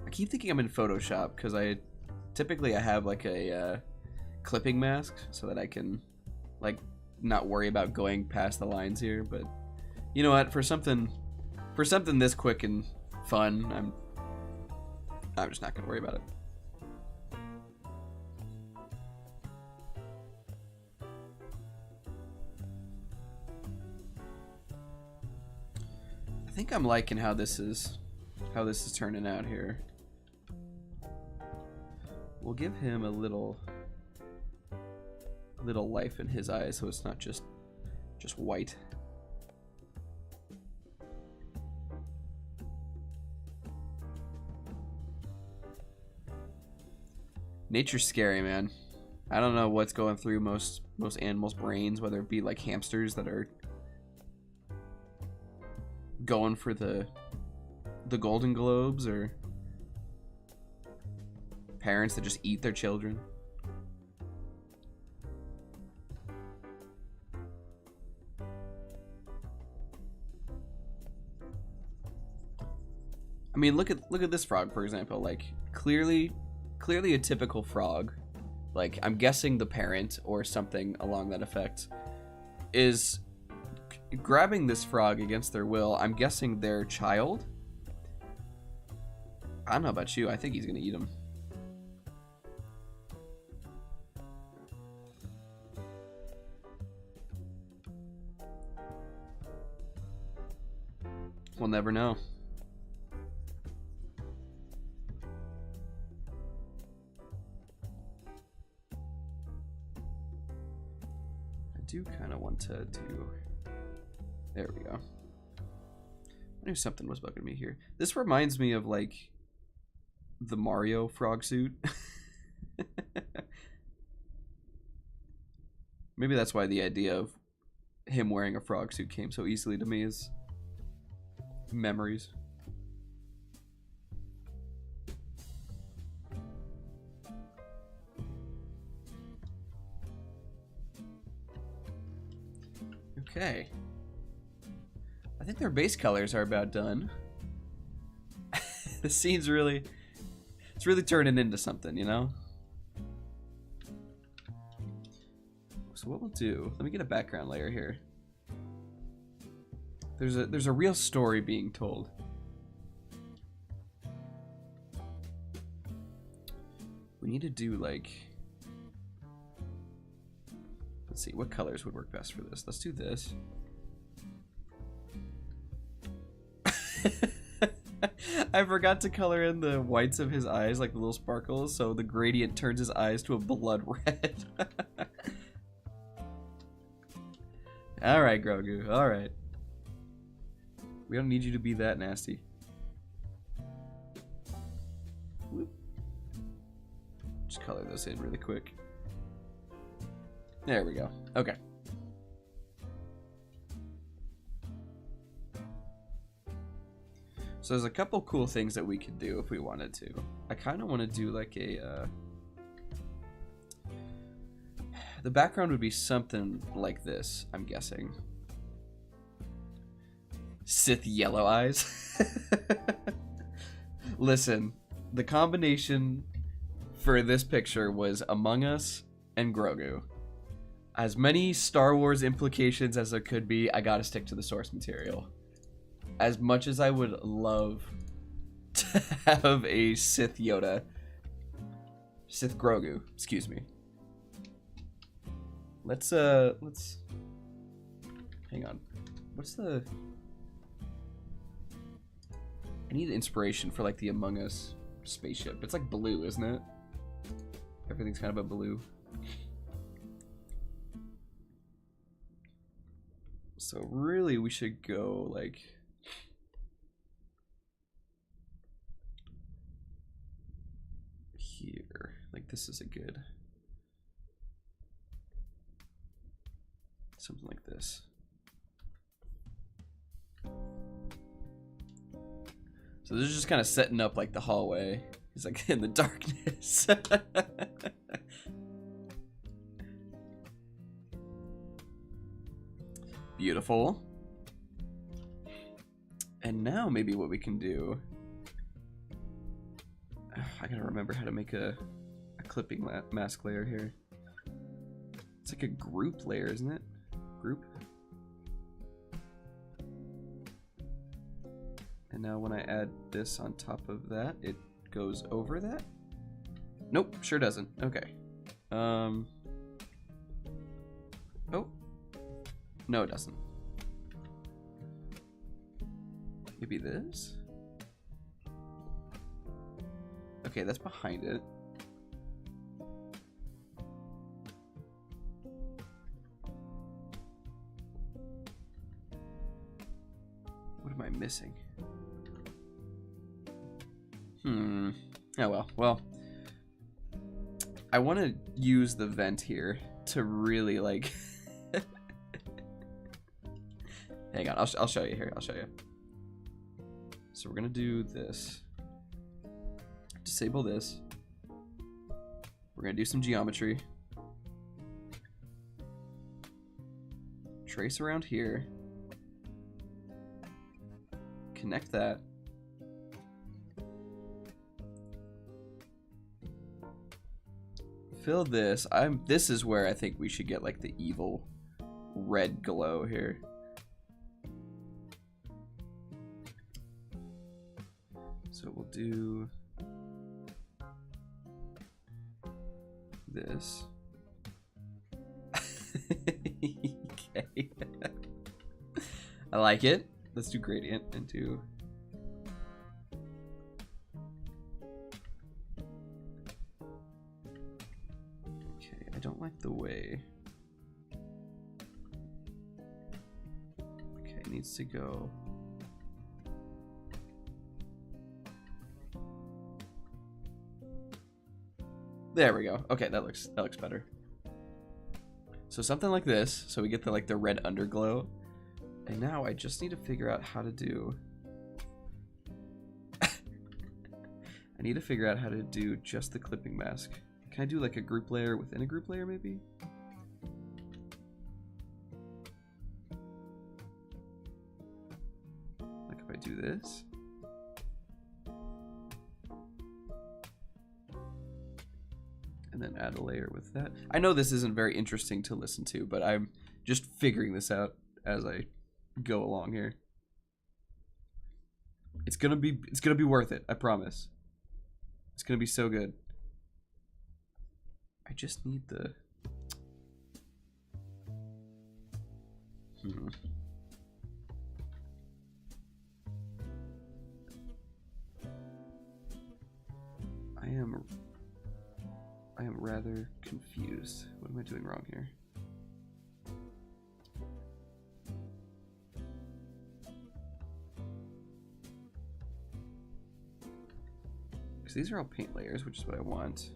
I keep thinking I'm in Photoshop because typically I have like a clipping mask so that I can like not worry about going past the lines here, but you know what, for something this quick and fun, I'm just not gonna worry about it. I think I'm liking how this is turning out here. We'll give him a little life in his eyes so it's not just white. Nature's scary, man. I don't know what's going through most animals' brains, whether it be like hamsters that are going for the Golden Globes or parents that just eat their children. I mean, look at this frog, for example. Like, clearly a typical frog. Like, I'm guessing the parent or something along that effect is grabbing this frog against their will. I'm guessing their child. I don't know about you. I think he's gonna eat him. We'll never know. I do kind of want to do... There we go. I knew something was bugging me here. This reminds me of, like, the Mario frog suit. Maybe that's why the idea of him wearing a frog suit came so easily to me, is memories. Okay. I think their base colors are about done. The scene's really... It's really turning into something, you know? So what we'll do... Let me get a background layer here. There's a real story being told. We need to do, like... Let's see, what colors would work best for this? Let's do this. I forgot to color in the whites of his eyes, like the little sparkles, so the gradient turns his eyes to a blood red. Alright, Grogu, alright. We don't need you to be that nasty. Whoop. Just color this in really quick. There we go. Okay. So there's a couple cool things that we could do if we wanted to. I kind of want to do like a... the background would be something like this, I'm guessing. Sith yellow eyes. Listen, the combination for this picture was Among Us and Grogu. As many Star Wars implications as there could be, I gotta stick to the source material. As much as I would love to have a Sith Yoda, Sith Grogu, excuse me. Let's hang on. What's the... I need inspiration for like the Among Us spaceship. It's like blue, isn't it? Everything's kind of a blue. So really we should go like... here. Like this is a good... something like this. So this is just kind of setting up like the hallway. It's like in the darkness. Beautiful. And now maybe what we can do... I gotta remember how to make a clipping mask layer here. It's like a group layer, isn't it? Group. And now when I add this on top of that, it goes over that? Nope, sure doesn't. Okay. Oh. No, it doesn't. Maybe this? Okay, that's behind it. What am I missing? Oh well. Well, I want to use the vent here to really like... Hang on, I'll show you here. I'll show you. So we're gonna do this. Disable this. We're gonna do some geometry. Trace around here. Connect that. Fill this. This is where I think we should get like the evil red glow here. So we'll do this. Okay. I like it. Let's do gradient and do... Okay, I don't like the way... Okay, it needs to go... There we go. Okay, that looks better. So something like this, so we get the like the red underglow. And now I just need to figure out how to do... I need to figure out how to do just the clipping mask. Can I do like a group layer within a group layer maybe? Like if I do this? And then add a layer with that. I know this isn't very interesting to listen to, but I'm just figuring this out as I go along here. It's gonna be worth it, I promise. It's gonna be so good. I just need the... rather confused. What am I doing wrong here? Because these are all paint layers, which is what I want.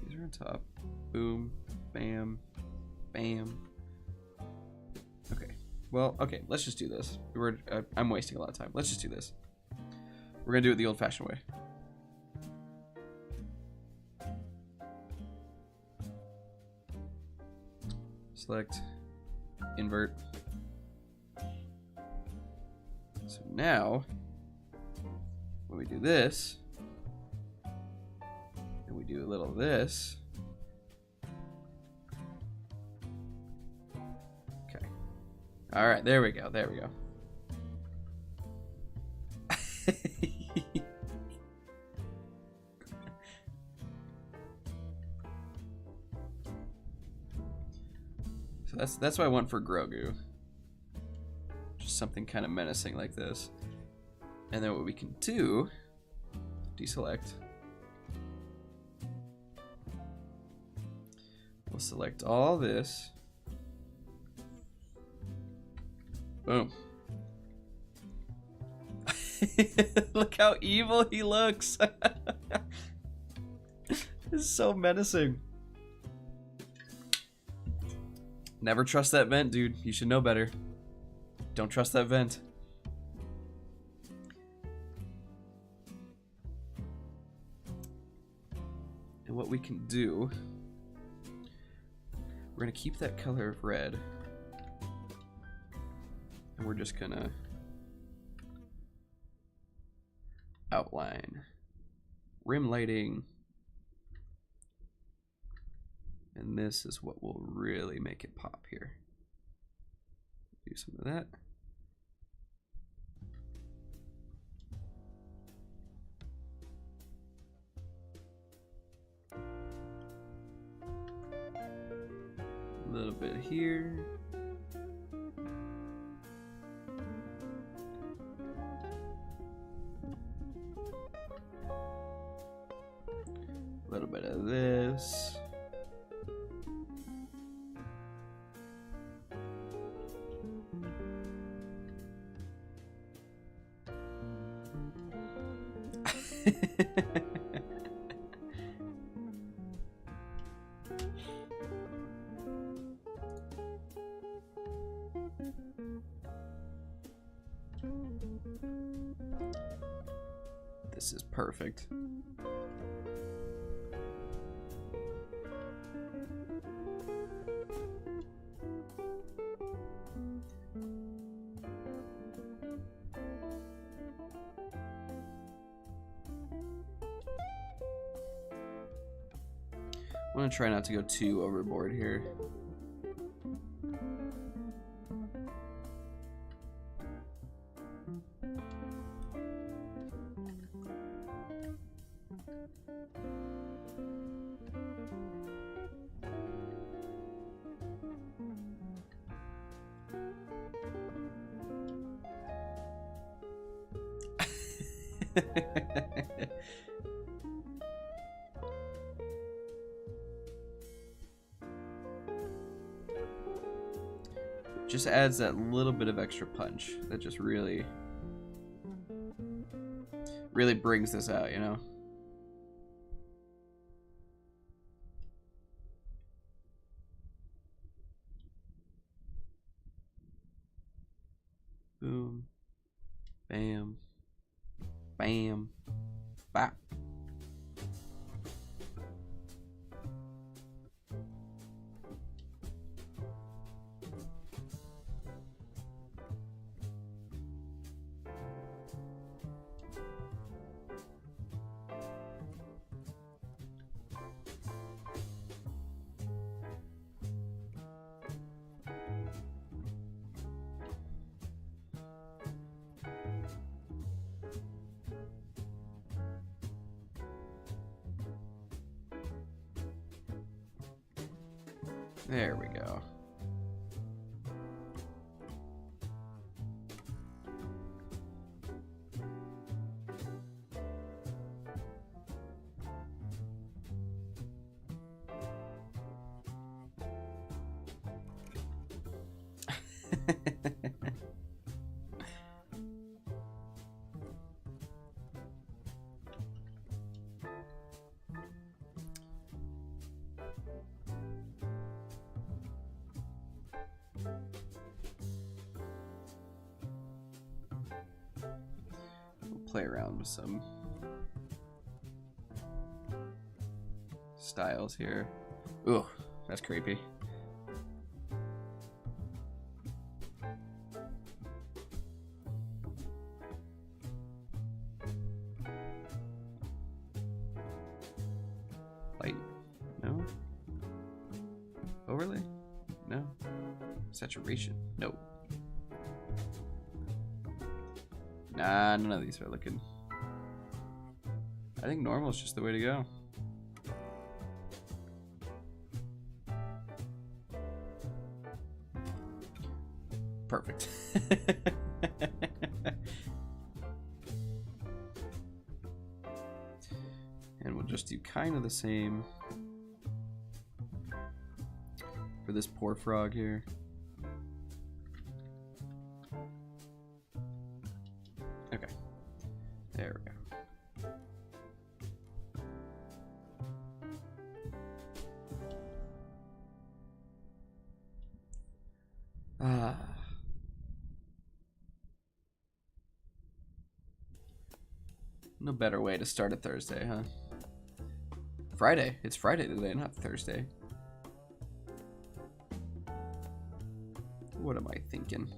These are on top. Boom, bam, bam. Okay. Well, okay, let's just do this. I'm wasting a lot of time. Let's just do this. We're gonna do it the old-fashioned way. Select, invert. So now, when we do this, and we do a little of this. Okay. All right, there we go. There we go. So that's what I want for Grogu. Just something kind of menacing like this. And then what we can do, deselect. We'll select all this. Boom. Look how evil he looks. This is so menacing. Never trust that vent, dude. You should know better. Don't trust that vent. And what we can do, we're gonna keep that color of red. And we're just gonna outline, rim lighting, and this is what will really make it pop here. Do some of that. A little bit here. A little bit of this. This is perfect. I'm gonna try not to go too overboard here. Just adds that little bit of extra punch that just really brings this out, you know? Boom. Bam. Bam. Bop. There we go. Play around with some styles here. Ooh, that's creepy. Light? No. Overlay? No. Saturation? No. Nah, none of these are looking. I think normal is just the way to go. Perfect. And we'll just do kind of the same for this poor frog here. Okay, there we go. No better way to start a Thursday, huh? Friday. It's Friday today, not Thursday. What am I thinking?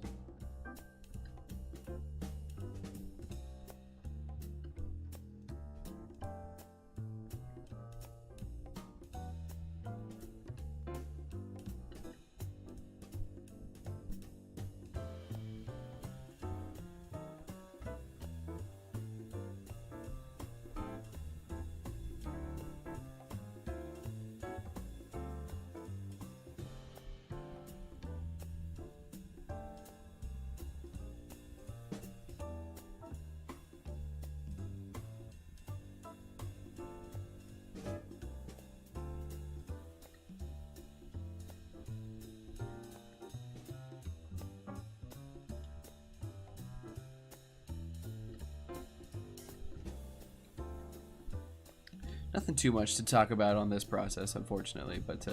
Nothing too much to talk about on this process, unfortunately, but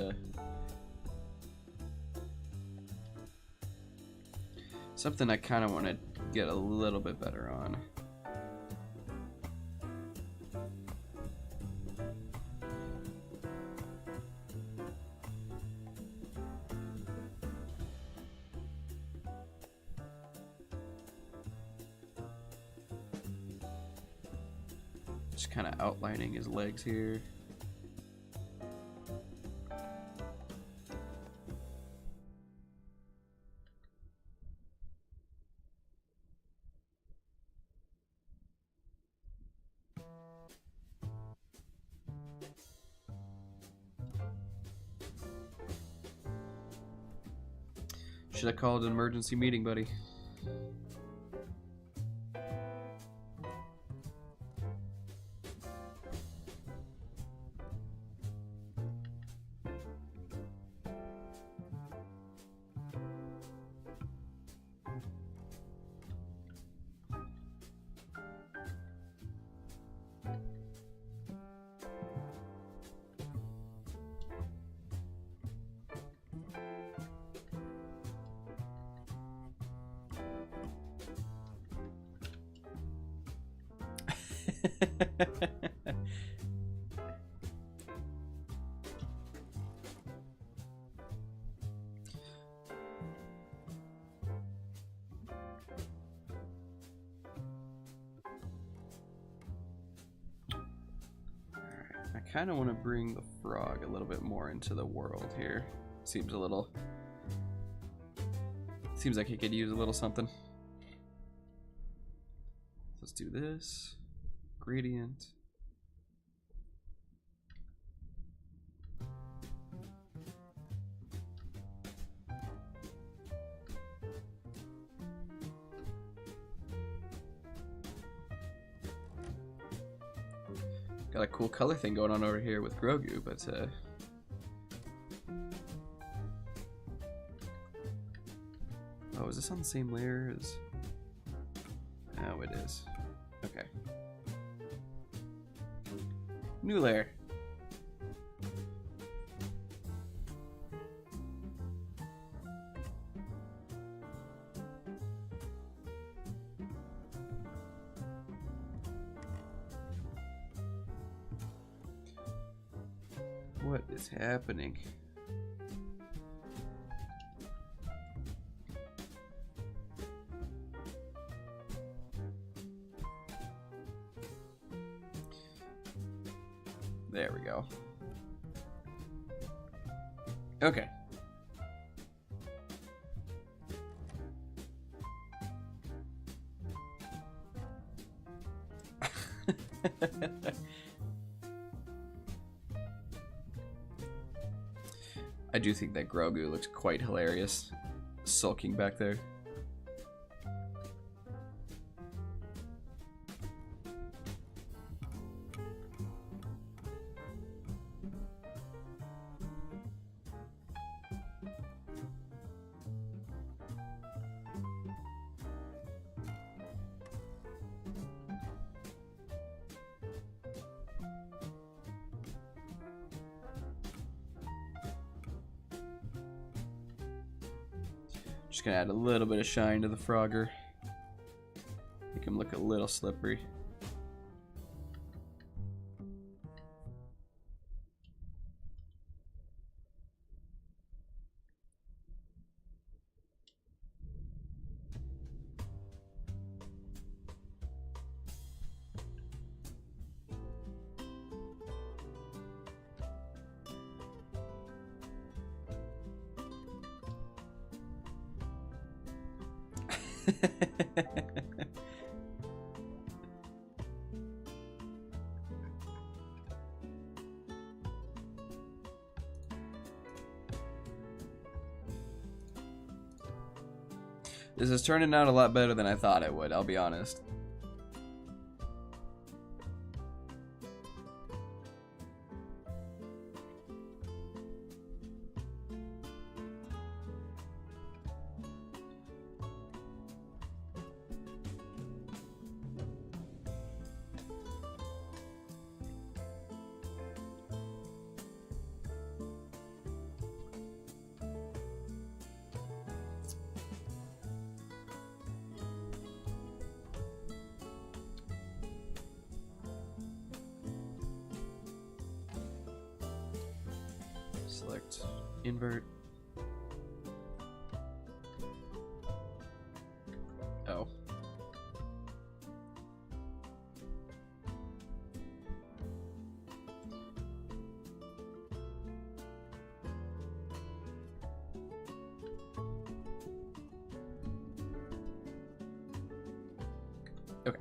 something I kind of want to get a little bit better on. Just kind of outlining his legs here. Should I call it an emergency meeting, buddy? I kind of want to bring the frog a little bit more into the world here. Seems like he could use a little something. Let's do this. Gradient. Got a cool color thing going on over here with Grogu, but Oh, is this on the same layer as... Oh, it is. Okay. New layer. What is happening? There we go. Okay. I do think that Grogu looks quite hilarious, sulking back there. Just gonna add a little bit of shine to the Frogger. Make him look a little slippery. This is turning out a lot better than I thought it would, I'll be honest. Select invert. Oh. Okay.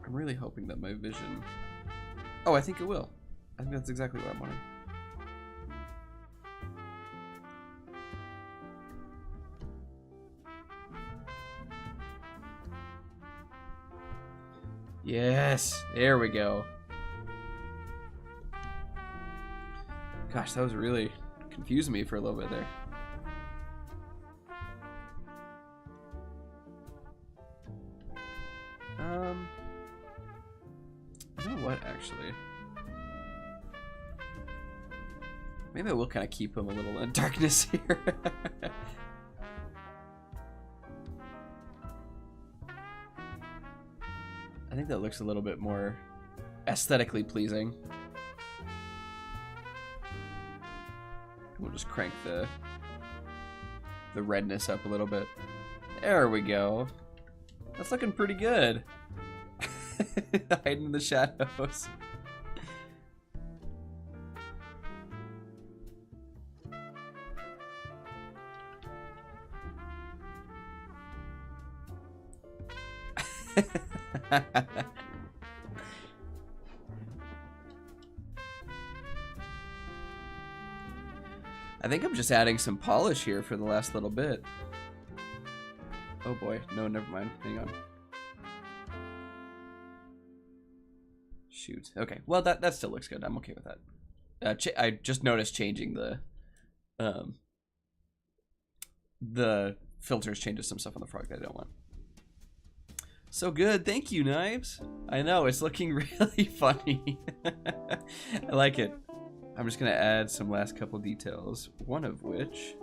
I'm really hoping that my vision... Oh, I think it will. I think that's exactly what I'm wanting. Yes, there we go. Gosh, that was really confusing me for a little bit there. You know what, actually? Maybe I will kind of keep him a little in darkness here. I think that looks a little bit more aesthetically pleasing. We'll just crank the redness up a little bit. There we go. That's looking pretty good. Hiding in the shadows. I think I'm just adding some polish here for the last little bit. Oh boy, no, never mind. Hang on. Shoot. Okay, well that still looks good. I'm okay with that. I just noticed changing the filters changes some stuff on the frog that I don't want. So good, thank you, Knives. I know, it's looking really funny. I like it. I'm just gonna add some last couple details, one of which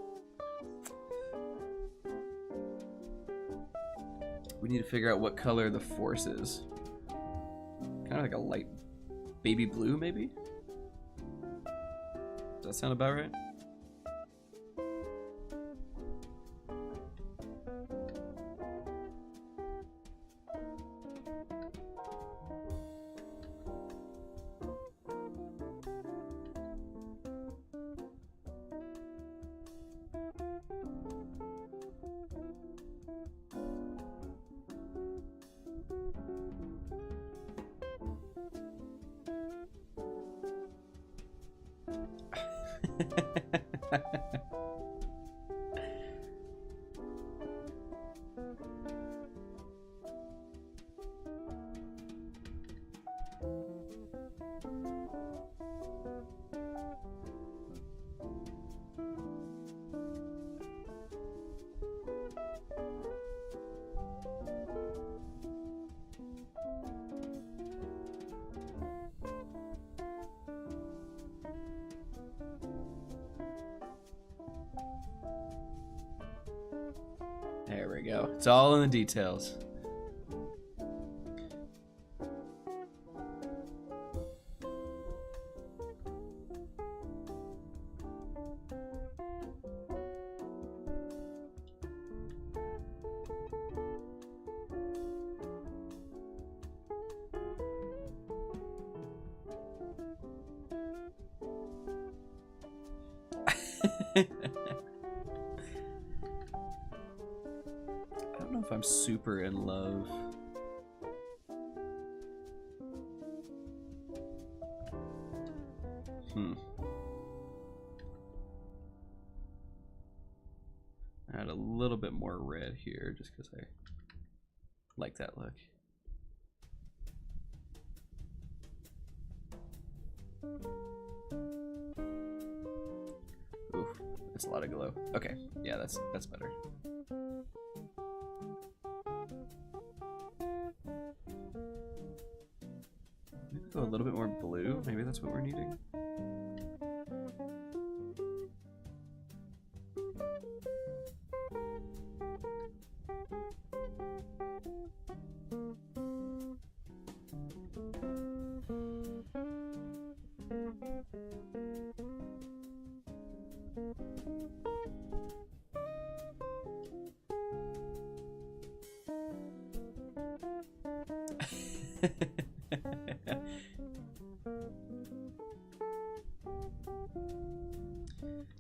we need to figure out what color the force is. Kind of like a light baby blue, maybe? Does that sound about right? There we go. It's all in the details. I don't know if I'm super in love. Add a little bit more red here just because I like that look. Ooh, that's a lot of glow. Okay, yeah, that's better. Maybe go a little bit more blue. Maybe that's what we're needing.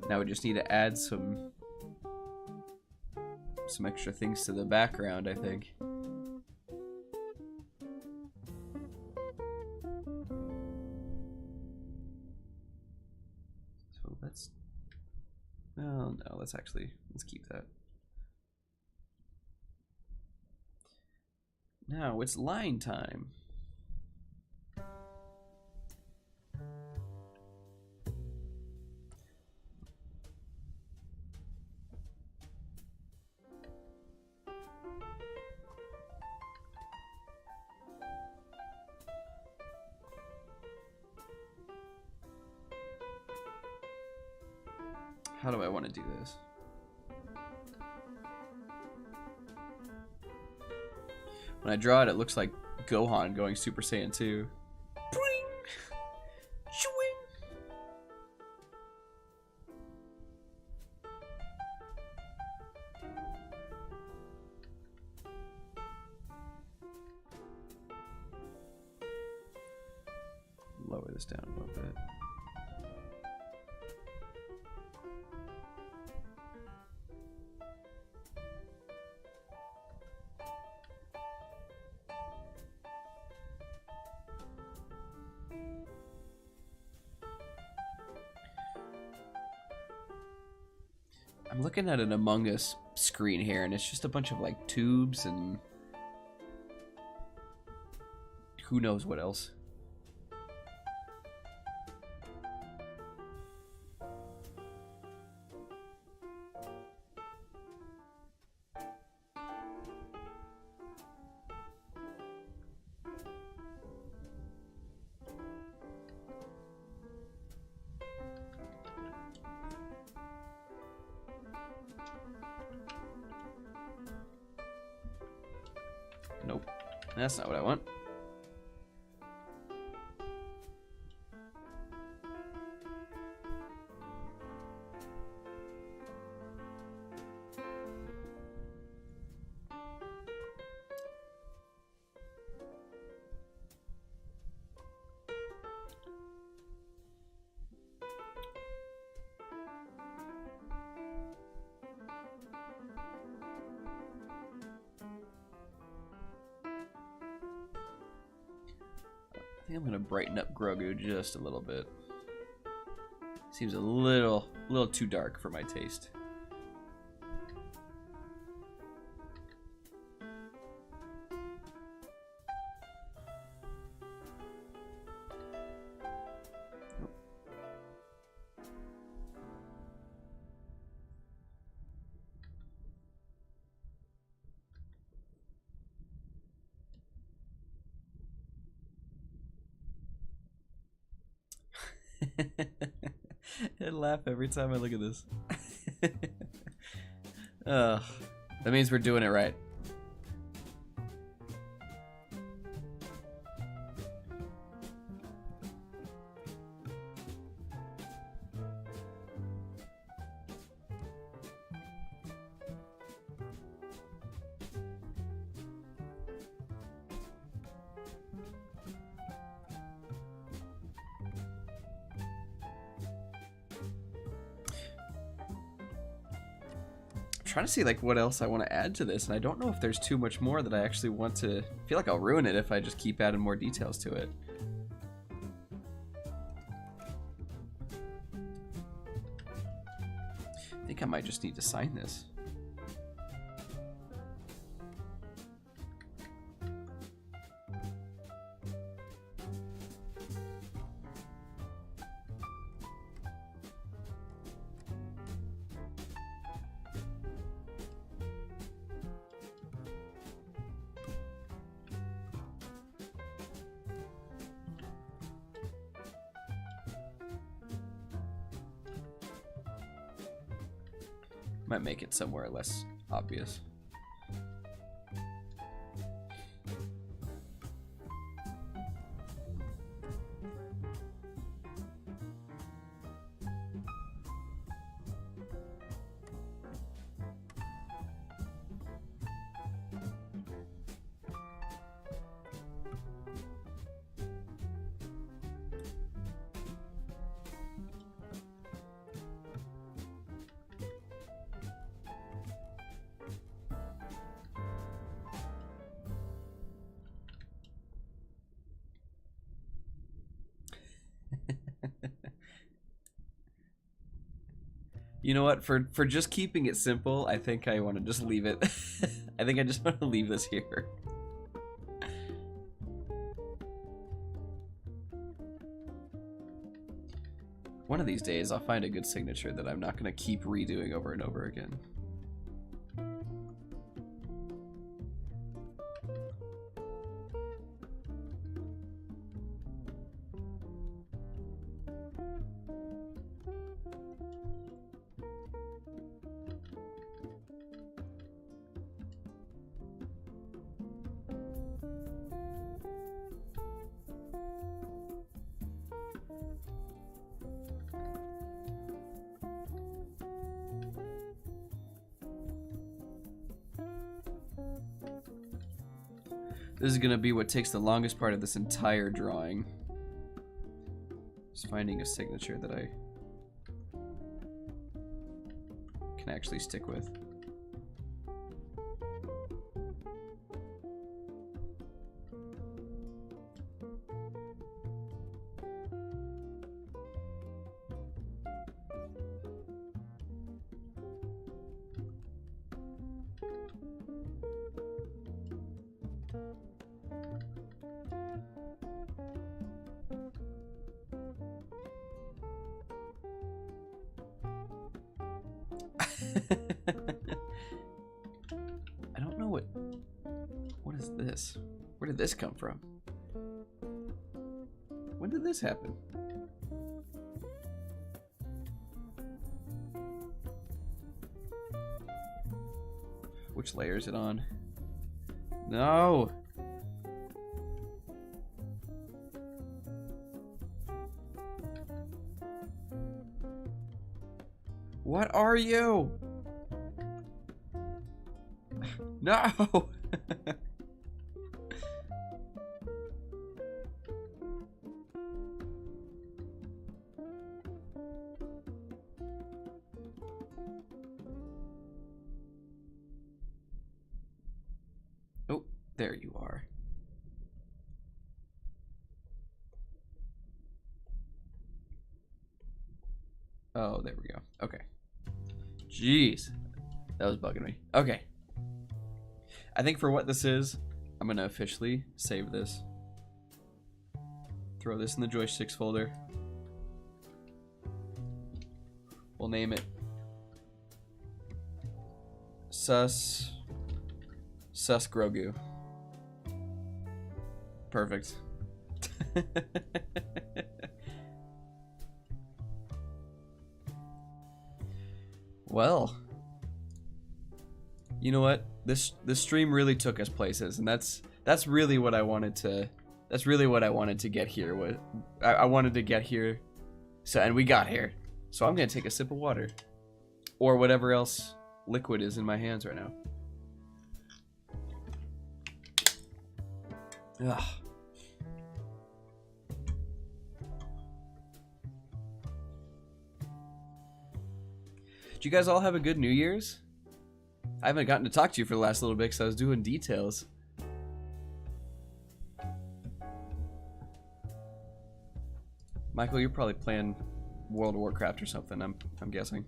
Now we just need to add some extra things to the background, I think. So well, no, let's keep that. Now it's line time. How do I want to do this? When I draw it, it looks like Gohan going Super Saiyan 2. Lower this down a little bit. I'm looking at an Among Us screen here, and it's just a bunch of like tubes and who knows what else. Nope, that's not what I want. I think I'm gonna brighten up Grogu just a little bit. Seems a little too dark for my taste. I laugh every time I look at this. That means we're doing it right. Trying to see like what else I want to add to this, and I don't know if there's too much more that I actually want to. I feel like I'll ruin it if I just keep adding more details to it. I think I might just need to sign this. Might make it somewhere less obvious. You know what? For just keeping it simple, I think I want to just leave it. I think I just want to leave this here. One of these days, I'll find a good signature that I'm not going to keep redoing over and over again. This is gonna be what takes the longest part of this entire drawing. Just finding a signature that I can actually stick with. I don't know what is this? Where did this come from? When did this happen? Which layer is it on? No! What are you? No! Oh, there you are. Oh, there we go. Okay. Jeez. That was bugging me. Okay. I think for what this is, I'm going to officially save this. Throw this in the joysticks folder. We'll name it Sus Grogu. Perfect. Well, you know what? This stream really took us places, and that's really what I wanted to. That's really what I wanted to get here. With I wanted to get here, and we got here. So I'm gonna take a sip of water, or whatever else liquid is in my hands right now. Ugh. Did you guys all have a good New Year's? I haven't gotten to talk to you for the last little bit because I was doing details. Michael, you're probably playing World of Warcraft or something, I'm guessing.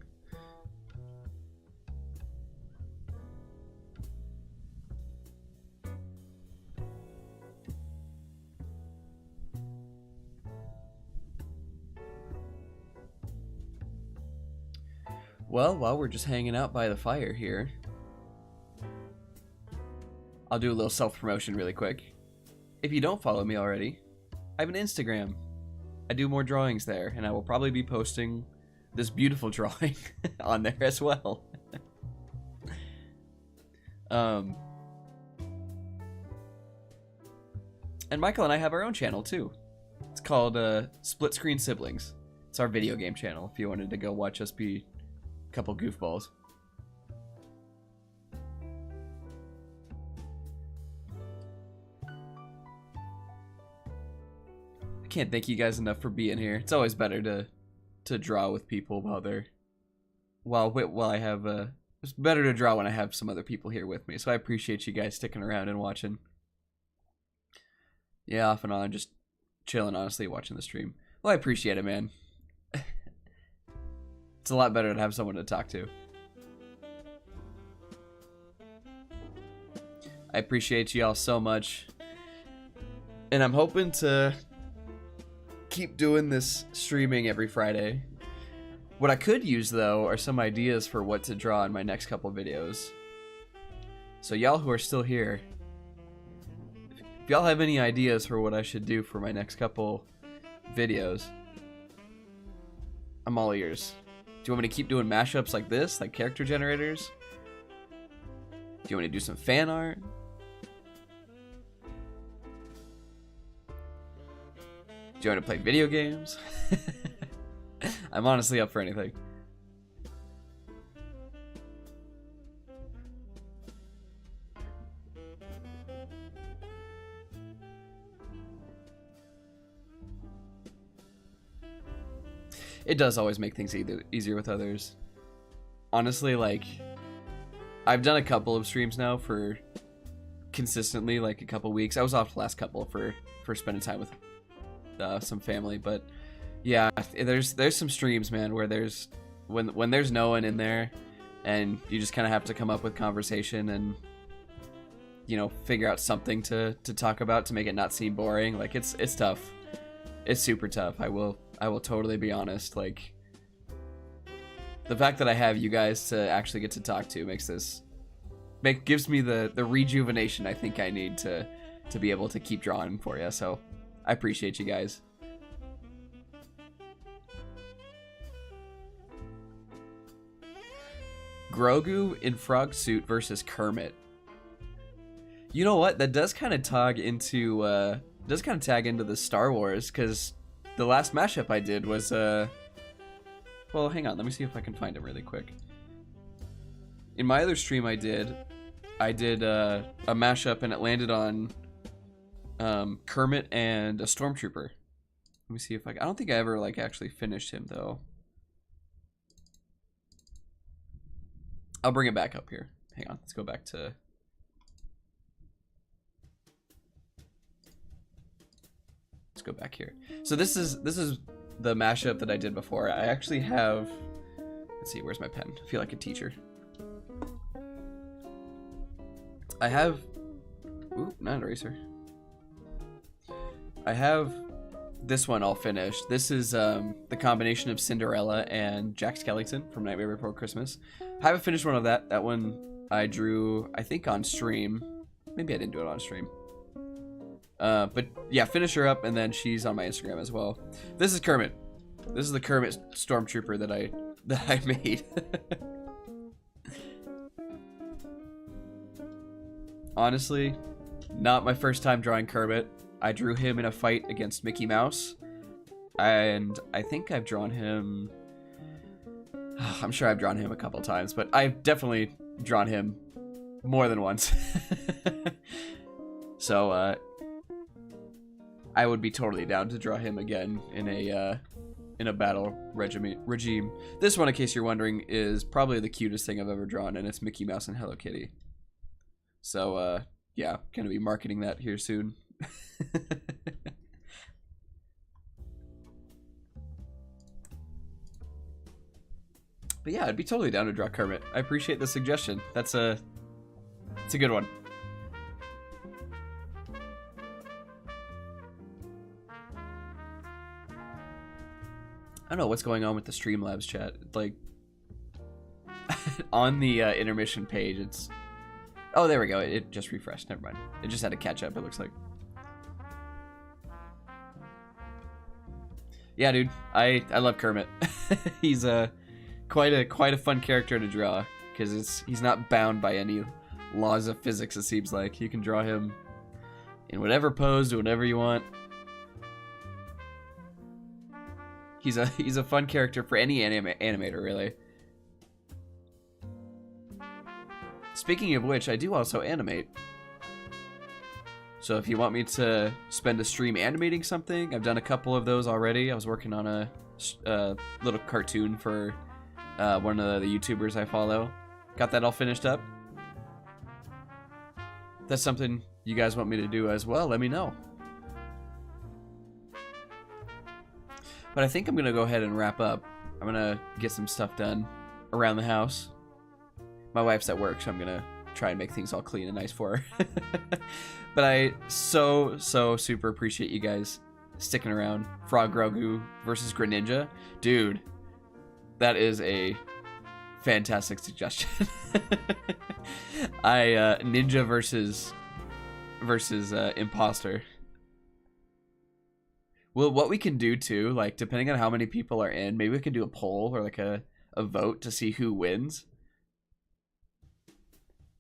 Well, while we're just hanging out by the fire here, I'll do a little self-promotion really quick. If you don't follow me already, I have an Instagram. I do more drawings there, and I will probably be posting this beautiful drawing on there as well. And Michael and I have our own channel too. It's called Split Screen Siblings. It's our video game channel if you wanted to go watch us be a couple goofballs. I can't thank you guys enough for being here. It's always better to draw with people while I have it's better to draw when I have some other people here with me. So I appreciate you guys sticking around and watching. Yeah, off and on, just chilling, honestly, watching the stream. Well, I appreciate it, man. It's a lot better to have someone to talk to. I appreciate you all so much. And I'm hoping to keep doing this streaming every Friday. What I could use, though, are some ideas for what to draw in my next couple videos. So y'all who are still here, if y'all have any ideas for what I should do for my next couple videos, I'm all ears. Do you want me to keep doing mashups like this, like character generators? Do you want me to do some fan art? Do you want to play video games? I'm honestly up for anything. It does always make things easier with others. Honestly, like, I've done a couple of streams now for consistently, like a couple weeks. I was off the last couple for spending time with some family, but yeah, there's some streams, man, where there's when there's no one in there, and you just kind of have to come up with conversation and, you know, figure out something to talk about to make it not seem boring. Like, it's tough. It's super tough. I will totally be honest. Like, The fact that I have you guys to actually get to talk to gives me the rejuvenation I think I need to be able to keep drawing for you. So I appreciate you guys. Grogu in frog suit versus Kermit. You know what? That does kind of tag into the Star Wars, because the last mashup I did was well, hang on, let me see if I can find it really quick. In my other stream I did a mashup and it landed on Kermit and a Stormtrooper. Let me see if I don't think I ever like actually finished him though. I'll bring it back up here. Hang on, let's go back to... Let's go back here. So this is the mashup that I did before. I actually have... Let's see, where's my pen? I feel like a teacher. I have... Ooh, not an eraser. I have this one all finished. This is the combination of Cinderella and Jack Skellington from Nightmare Before Christmas. I haven't finished one of that. That one I drew, I think, on stream. Maybe I didn't do it on stream. But yeah, finish her up, and then she's on my Instagram as well. This is Kermit. This is the Kermit Stormtrooper that I made. Honestly, not my first time drawing Kermit. I drew him in a fight against Mickey Mouse, and I think I've drawn him... I'm sure I've drawn him a couple times, but I've definitely drawn him more than once. So, I would be totally down to draw him again in a battle regime. This one, in case you're wondering, is probably the cutest thing I've ever drawn, and it's Mickey Mouse and Hello Kitty. So, yeah, gonna be marketing that here soon. But yeah, I'd be totally down to draw Kermit. I appreciate the suggestion. It's a good one. I don't know what's going on with the Streamlabs chat. Like, on the intermission page, it's... Oh, there we go. It just refreshed. Never mind. It just had to catch up, it looks like. Yeah, dude. I love Kermit. He's quite a fun character to draw, because he's not bound by any laws of physics, it seems like. You can draw him in whatever pose, do whatever you want. He's a fun character for any animator, really. Speaking of which, I do also animate. So if you want me to spend a stream animating something, I've done a couple of those already. I was working on a little cartoon for one of the YouTubers I follow. Got that all finished up. If that's something you guys want me to do as well, let me know. But I think I'm going to go ahead and wrap up. I'm going to get some stuff done around the house. My wife's at work, so I'm going to try and make things all clean and nice for her. But I so super appreciate you guys sticking around. Frog Grogu versus Greninja. Dude, that is a fantastic suggestion. Ninja versus Imposter. Well, what we can do too, like depending on how many people are in, maybe we can do a poll or like a vote to see who wins.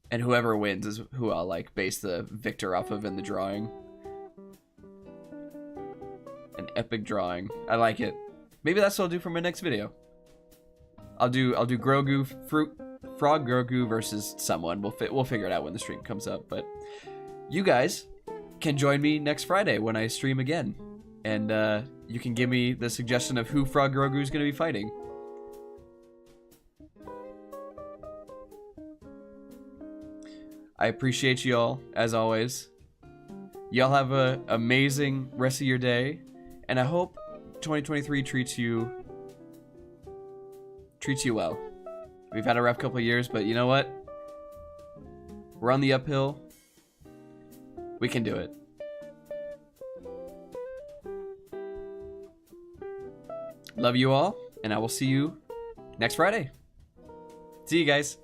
And whoever wins is who I'll like base the victor off of in the drawing. An epic drawing. I like it. Maybe that's what I'll do for my next video. I'll do Grogu, Frog Grogu versus someone. We'll figure it out when the stream comes up. But you guys can join me next Friday when I stream again. And you can give me the suggestion of who Frog Grogu is going to be fighting. I appreciate you all, as always. Y'all have an amazing rest of your day. And I hope 2023 treats you well. We've had a rough couple of years, but you know what? We're on the uphill. We can do it. Love you all, and I will see you next Friday. See you guys.